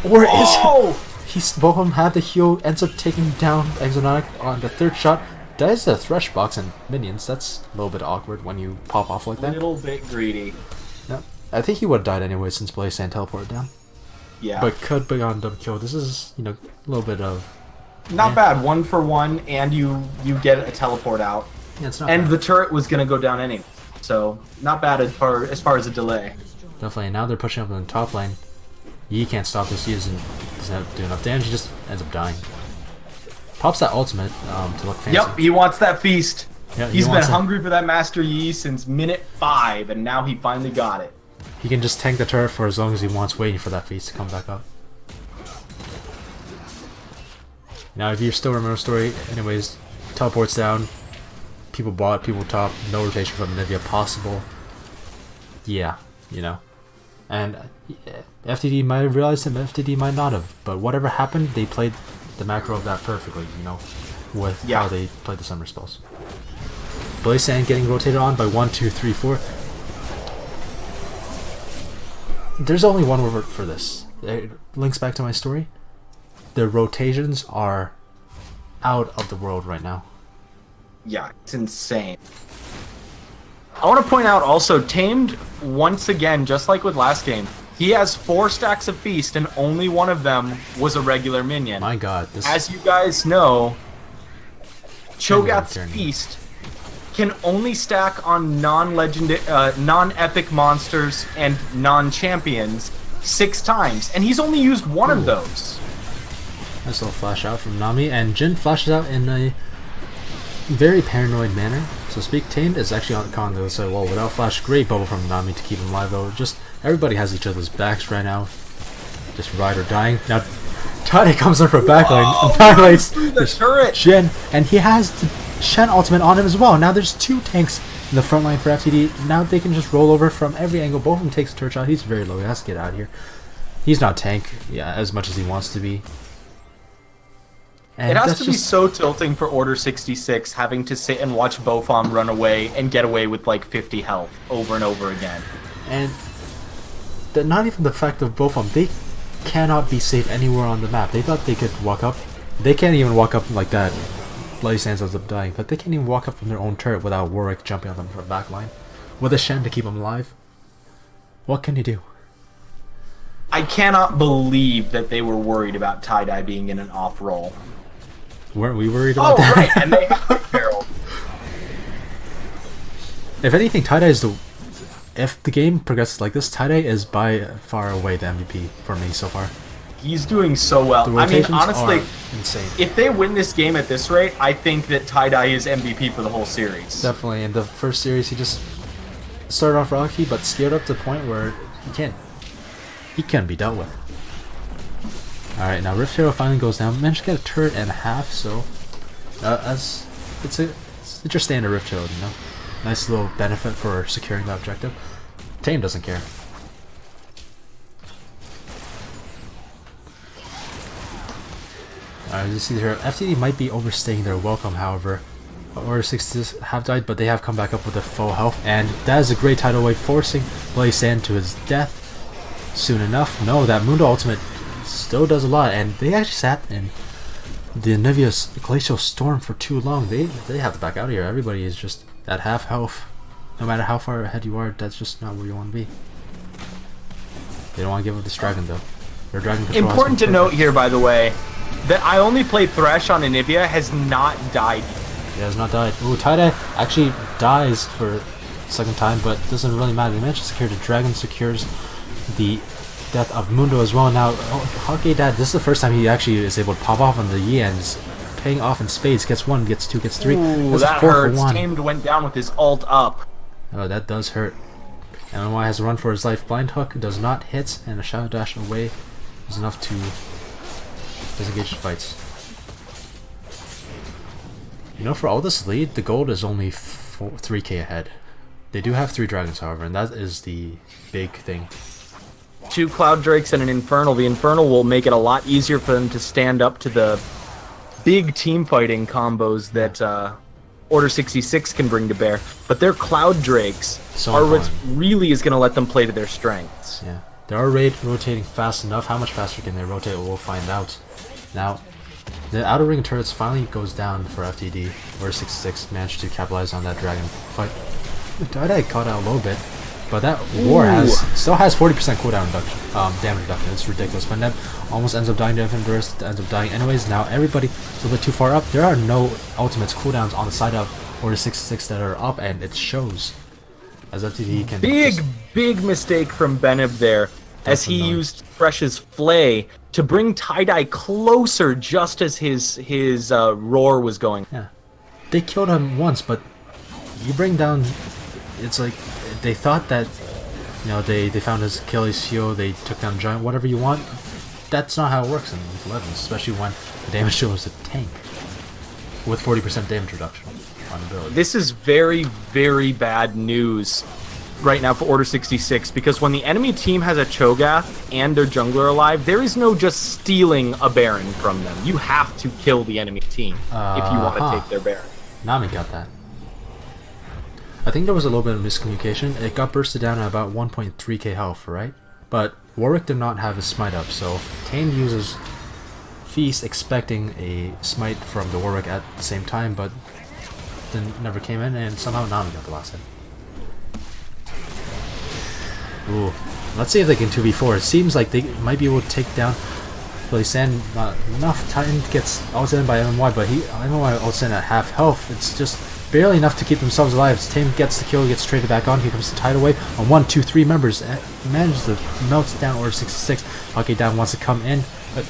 Or is it? He's, both of them had the heal, ends up taking down Exotic on the 3rd shot. Dies the Thresh box and minions. That's a little bit awkward when you pop off like A that. little bit greedy. No, I think he would have died anyway since Blaze Sand teleported down. Yeah. But could be on double kill. This is, you know, a little bit of... Not bad. 1 for 1, and you get a teleport out. Yeah, it's not And bad. the turret was going to go down anyway. So, not bad as far as a delay. Definitely. And now they're pushing up in the top lane. Yi can't stop this. He doesn't do enough damage. He just ends up dying. Pops that ultimate to look fancy. Yep, he wants that feast. Yeah, he He's been wants it. hungry for that Master Yi since minute 5, and now he finally got it. He can just tank the turret for as long as he wants, waiting for that feast to come back up. Now, if you still remember the story, anyways, teleports down, people bot, people top, no rotation from Nivea possible. Yeah, you know. And FTD might have realized it, FTD might not have. But whatever happened, they played the macro of that perfectly, you know, with how they played the summer spells. Blaze Sand getting rotated on by 1, 2, 3, 4. There's only one word for this. It links back to my story. The rotations are out of the world right now. Yeah, it's insane. I want to point out also, Tamed, once again, just like with last game, he has 4 stacks of Feast, and only one of them was a regular minion. My god, this... As you guys know, Cho'Gath's Feast can only stack on non-epic monsters and non-champions 6 times, and he's only used 1 of those. Nice little flash out from Nami, and Jin flashes out in a very paranoid manner. So speak. Tamed is actually on the other side. Well, without flash, great bubble from Nami to keep him alive though. Just everybody has each other's backs right now. Just ride or dying. Now Tade comes in for a backline and backlights the turret. Jin, and he has the Shen ultimate on him as well. Now there's 2 tanks in the front line for FTD. Now they can just roll over from every angle. Both of them takes a turret shot. He's very low. He has to get out of here. He's not tank, yeah, as much as he wants to be. And It has to be just... so tilting for Order 66 having to sit and watch Bofom run away and get away with like 50 health over and over again. And not even the fact of both of them, they cannot be safe anywhere on the map. They thought they could walk up. They can't even walk up like that. Bloody Sands ends up dying, but they can't even walk up from their own turret without Warwick jumping on them from backline. With a Shen to keep them alive. What can you do? I cannot believe that they were worried about tie-dye being in an off roll. Weren't we worried about Oh, that? right, and they have Herald. If anything, Tie-Dye is the... If the game progresses like this, Tie-Dye is by far away the MVP for me so far. He's doing so well. The I mean, rotations honestly, are insane. if they win this game at this rate, I think that tie-dye is MVP for the whole series. Definitely. In the first series, he just started off rocky, but scared up to the point where he can't be dealt with. Alright, now Rift Hero finally goes down. Managed to get a turret and a half, so as it's your standard Rift Hero, you know. Nice little benefit for securing the objective. Tame doesn't care. As you see here, FTD might be overstaying their welcome, however. Order 66 have died, but they have come back up with a full health, and that is a great tidal wave, forcing Blaze Sand to his death soon enough. No, that Mundo ultimate still does a lot, and they actually sat in the Nivea's Glacial Storm for too long. They have to back out of here. Everybody is just at half health. No matter how far ahead you are, that's just not where you want to be. They don't want to give up this dragon, though. Their dragon control has Important been to note perfect. here, by the way, that I only played Thresh on Anivia has not died. He has not died. Ooh, Tie-Dye actually dies for a second time, but doesn't really matter. They managed to secure the dragon, secures the death of Mundo as well. Now, Hawkeye Dad, this is the first time he actually is able to pop off on the Yi and is paying off in spades. Gets 1, gets 2, gets 3. Ooh, That's that a 4 hurts. for 1. Tamed went down with his ult up. Oh, that does hurt. MMY has a run for his life. Blind hook does not hit, and a shadow dash away is enough to disengage the fights. You know, for all this lead, the gold is only 3k ahead. They do have 3 dragons, however, and that is the big thing. 2 Cloud Drakes and an Infernal. The Infernal will make it a lot easier for them to stand up to the big team fighting combos that Order 66 can bring to bear. But their Cloud Drakes are what really is going to let them play to their strengths. Yeah, they are rotating fast enough. How much faster can they rotate? We'll find out. Now, the outer ring turrets finally goes down for FTD. Order 66 managed to capitalize on that dragon fight. Tie-Dye caught out a little bit, but that war still has 40% cooldown reduction, damage reduction. It's ridiculous. But Neb almost ends up dying to Infinite Burst, ends up dying anyways. Now everybody is a little bit too far up. There are no ultimates cooldowns on the side of Order 66 that are up, and it shows. As FTD can big mistake from Benib there, as he used Fresh's Flay to bring Tie-Dye closer just as his roar was going. Yeah, they killed him once, but you bring down. It's like they thought that, you know, they found his Achilles heel, they took down Giant, whatever you want. That's not how it works in Legends, especially when the damage shield is a tank with 40% damage reduction on ability. This is very, very bad news right now for Order 66, because when the enemy team has a Cho'Gath and their jungler alive, there is no just stealing a Baron from them. You have to kill the enemy team if you want to take their Baron. Nami got that. I think there was a little bit of miscommunication. It got bursted down at about 1.3k health, right? But Warwick did not have his smite up, so Tane uses Feast expecting a smite from the Warwick at the same time, but then never came in, and somehow Nami got the last hit. Ooh. Let's see if they can 2v4. It seems like they might be able to take down Billy Sand. Not enough. Titan gets ulted in by MMY, but MMY ults in at half health. It's just barely enough to keep themselves alive. Tame gets the kill, gets traded back on. Here comes the Tidal Wave on 1, 2, 3 members. Manages to melt down Order 66. Hockey Down wants to come in, but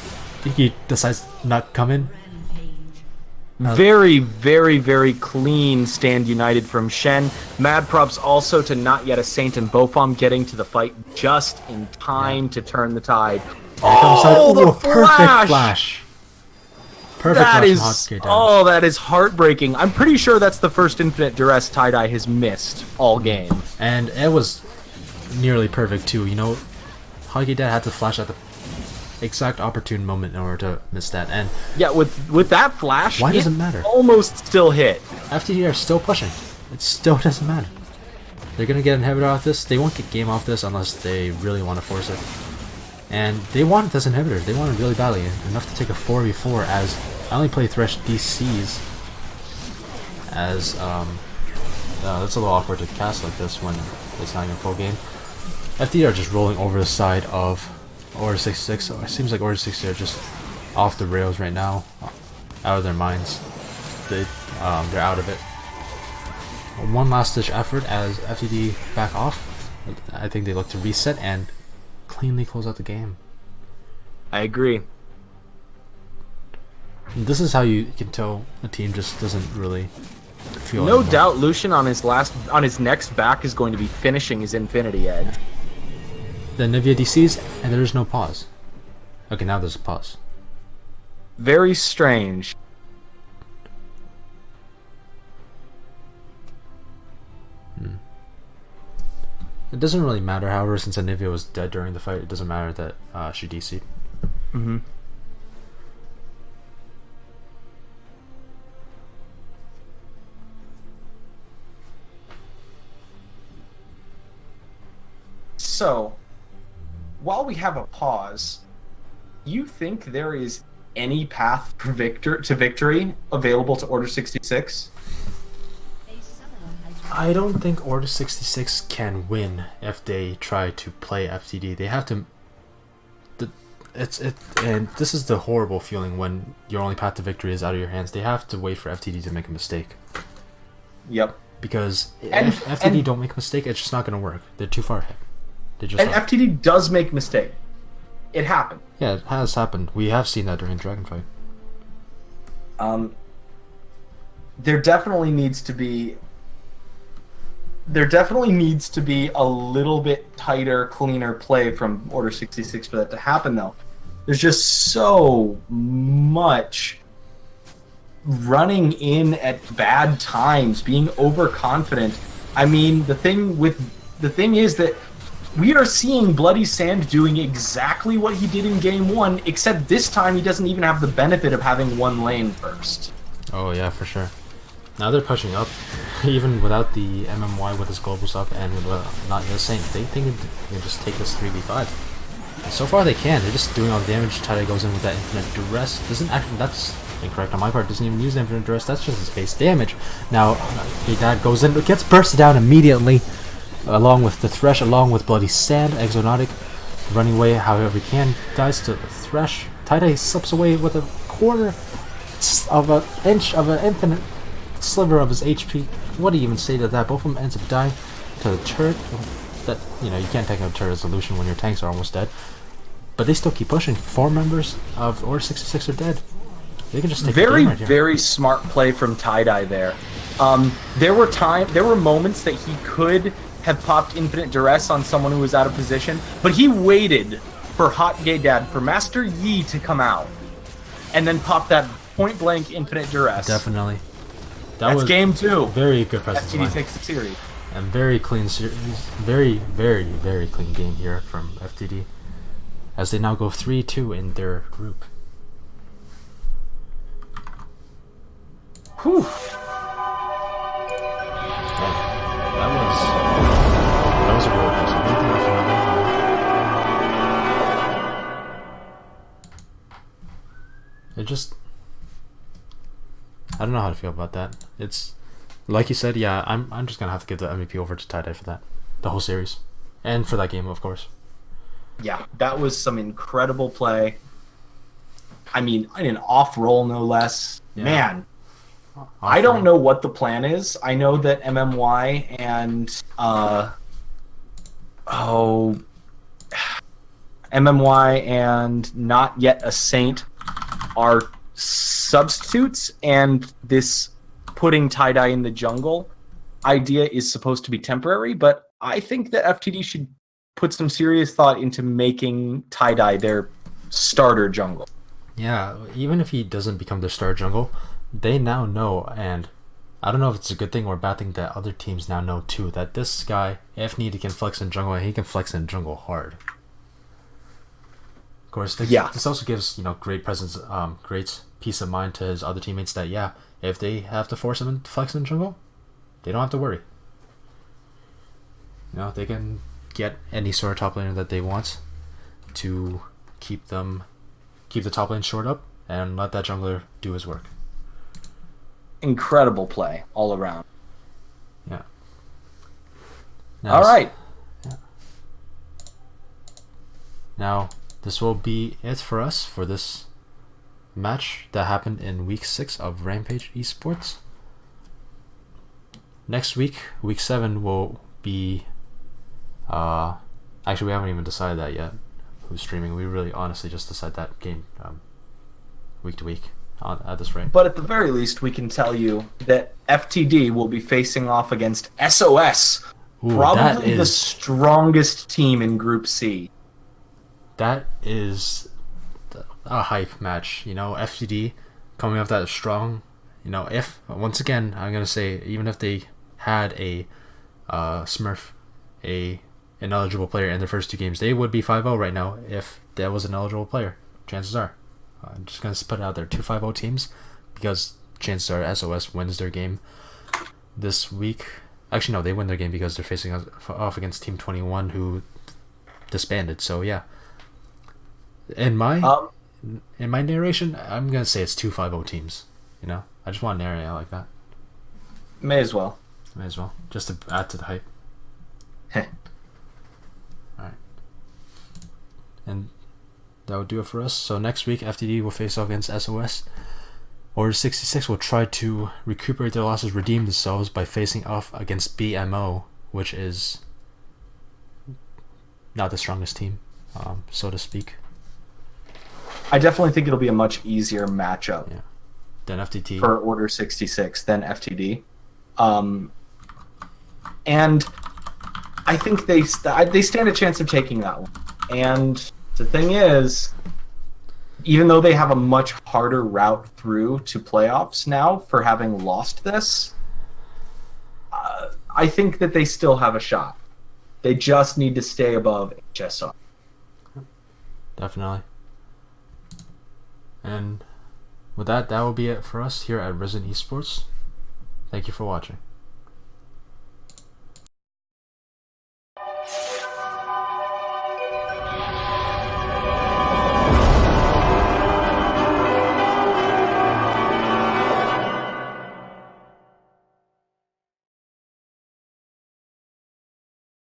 he decides not to come in. Very, very, very clean stand united from Shen. Mad props also to Not Yet a Saint and Bofom getting to the fight just in time to turn the tide. Oh, the perfect flash! Perfect flash from Down. That is heartbreaking. I'm pretty sure that's the first Infinite Duress Tie-Dye has missed all game. And it was nearly perfect too. You know, Hockey Dad had to flash at the exact opportune moment in order to miss that. And yeah, with that flash, why does it matter? Almost still hit. FTD are still pushing. It still doesn't matter. They're gonna get inhibitor off this. They won't get game off this unless they really want to force it. And they want this inhibitor. They want it really badly, enough to take a 4v4. As I only play Thresh DCs, as that's a little awkward to cast like this when it's not even full game. FTD are just rolling over the side of Order 66. So it seems like Order 66 are just off the rails right now, out of their minds. They're out of it. One last ditch effort as FTD back off. I think they look to reset and cleanly close out the game. I agree. This is how you can tell a team just doesn't really feel. No doubt, Lucian on his next back is going to be finishing his Infinity Edge. The Nivea DCs, and there is no pause. Okay, now there's a pause. Very strange. It doesn't really matter, however, since Anivia was dead during the fight, it doesn't matter that she DC'd. Mm-hmm. So, while we have a pause, you think there is any path to victory available to Order 66? I don't think Order 66 can win if they try to play FTD. They have to. And this is the horrible feeling when your only path to victory is out of your hands. They have to wait for FTD to make a mistake. Yep. Because if FTD don't make a mistake, it's just not going to work. They're too far ahead. FTD does make mistake. It happened. Yeah, it has happened. We have seen that during Dragonfight. There definitely needs to be. there definitely needs to be a little bit tighter, cleaner play from Order 66 for that to happen, though. There's just so much running in at bad times, being overconfident. I mean, the thing is that we are seeing Bloody Sand doing exactly what he did in Game 1, except this time he doesn't even have the benefit of having one lane first. Oh yeah, for sure. Now they're pushing up, even without the MMY with his globals up and with not the same. They think they can just take this 3v5. And so far they can. They're just doing all the damage. Tide goes in with that infinite duress. That's incorrect on my part. Doesn't even use the infinite duress. That's just his base damage. Now Big Dad goes in, but gets bursted down immediately, along with the Thresh, along with Bloody Sand. Exonotic running away however he can. Dies to the Thresh. Tide slips away with a quarter of an inch of an infinite sliver of his HP. What do you even say to that? Both of them ends up dying to the turret. That, you know, you can't take out turret solution when your tanks are almost dead. But they still keep pushing. 4 members of Order 66 are dead. They can just take the game right here. Very smart play from Tie-Dye there. There were moments that he could have popped infinite duress on someone who was out of position, but he waited for Hot Gay Dad, for Master Yi to come out, and then pop that point blank infinite duress. Definitely. That's game 2. Very good presence. FTD takes the series. And very clean series. Very, very, very clean game here from FTD, as they now go 3-2 in their group. Whew. That was a roller coaster. It just, I don't know how to feel about that. It's like you said, yeah. I'm just gonna have to give the MVP over to Tie-Dye for that, the whole series, and for that game, of course. Yeah, that was some incredible play. I mean, in an off roll, no less. Yeah. Man, I don't know what the plan is. I know that MMY and MMY and Not Yet a Saint are substitutes, and this putting Tie-Dye in the jungle idea is supposed to be temporary, but I think that FTD should put some serious thought into making Tie-Dye their starter jungle. Yeah, even if he doesn't become their starter jungle, they now know, and I don't know if it's a good thing or a bad thing, that other teams now know too, that this guy, if needed, can flex in jungle, and he can flex in jungle hard. Of course, this also gives, you know, great presence, great peace of mind to his other teammates that, yeah, if they have to force him to flex in jungle, they don't have to worry. You know, they can get any sort of top laner that they want to keep the top lane short up and let that jungler do his work. Incredible play all around. Yeah. All right. Yeah. Now, this will be it for us for this match that happened in week 6 of Rampage Esports. Next week, week 7, will be actually, we haven't even decided that yet, who's streaming. We really honestly just decide that game week to week at this rate. But at the very least, we can tell you that FTD will be facing off against SOS, probably the strongest team in Group C. That is a hype match, you know. FTD coming off that strong, you know. If once again, I'm gonna say, even if they had a Smurf, an ineligible player in their first 2 games, they would be 5-0 right now if that was an eligible player. Chances are, I'm just gonna put it out there, 2 5-0 teams, because chances are SOS wins their game this week. Actually, no, they win their game because they're facing off against Team 21, who disbanded. So yeah. In my narration, I'm gonna say it's 2 5-0 teams. You know, I just want to narrate it like that. May as well, just to add to the hype. All right, and that would do it for us. So next week, FTD will face off against SOS. Order 66 will try to recuperate their losses, redeem themselves by facing off against BMO, which is not the strongest team, so to speak. I definitely think it'll be a much easier matchup than FTT for Order 66 than FTD. And I think they stand a chance of taking that one. And the thing is, even though they have a much harder route through to playoffs now for having lost this, I think that they still have a shot. They just need to stay above HSR. Definitely. And with that, that will be it for us here at Resident Esports. Thank you for watching.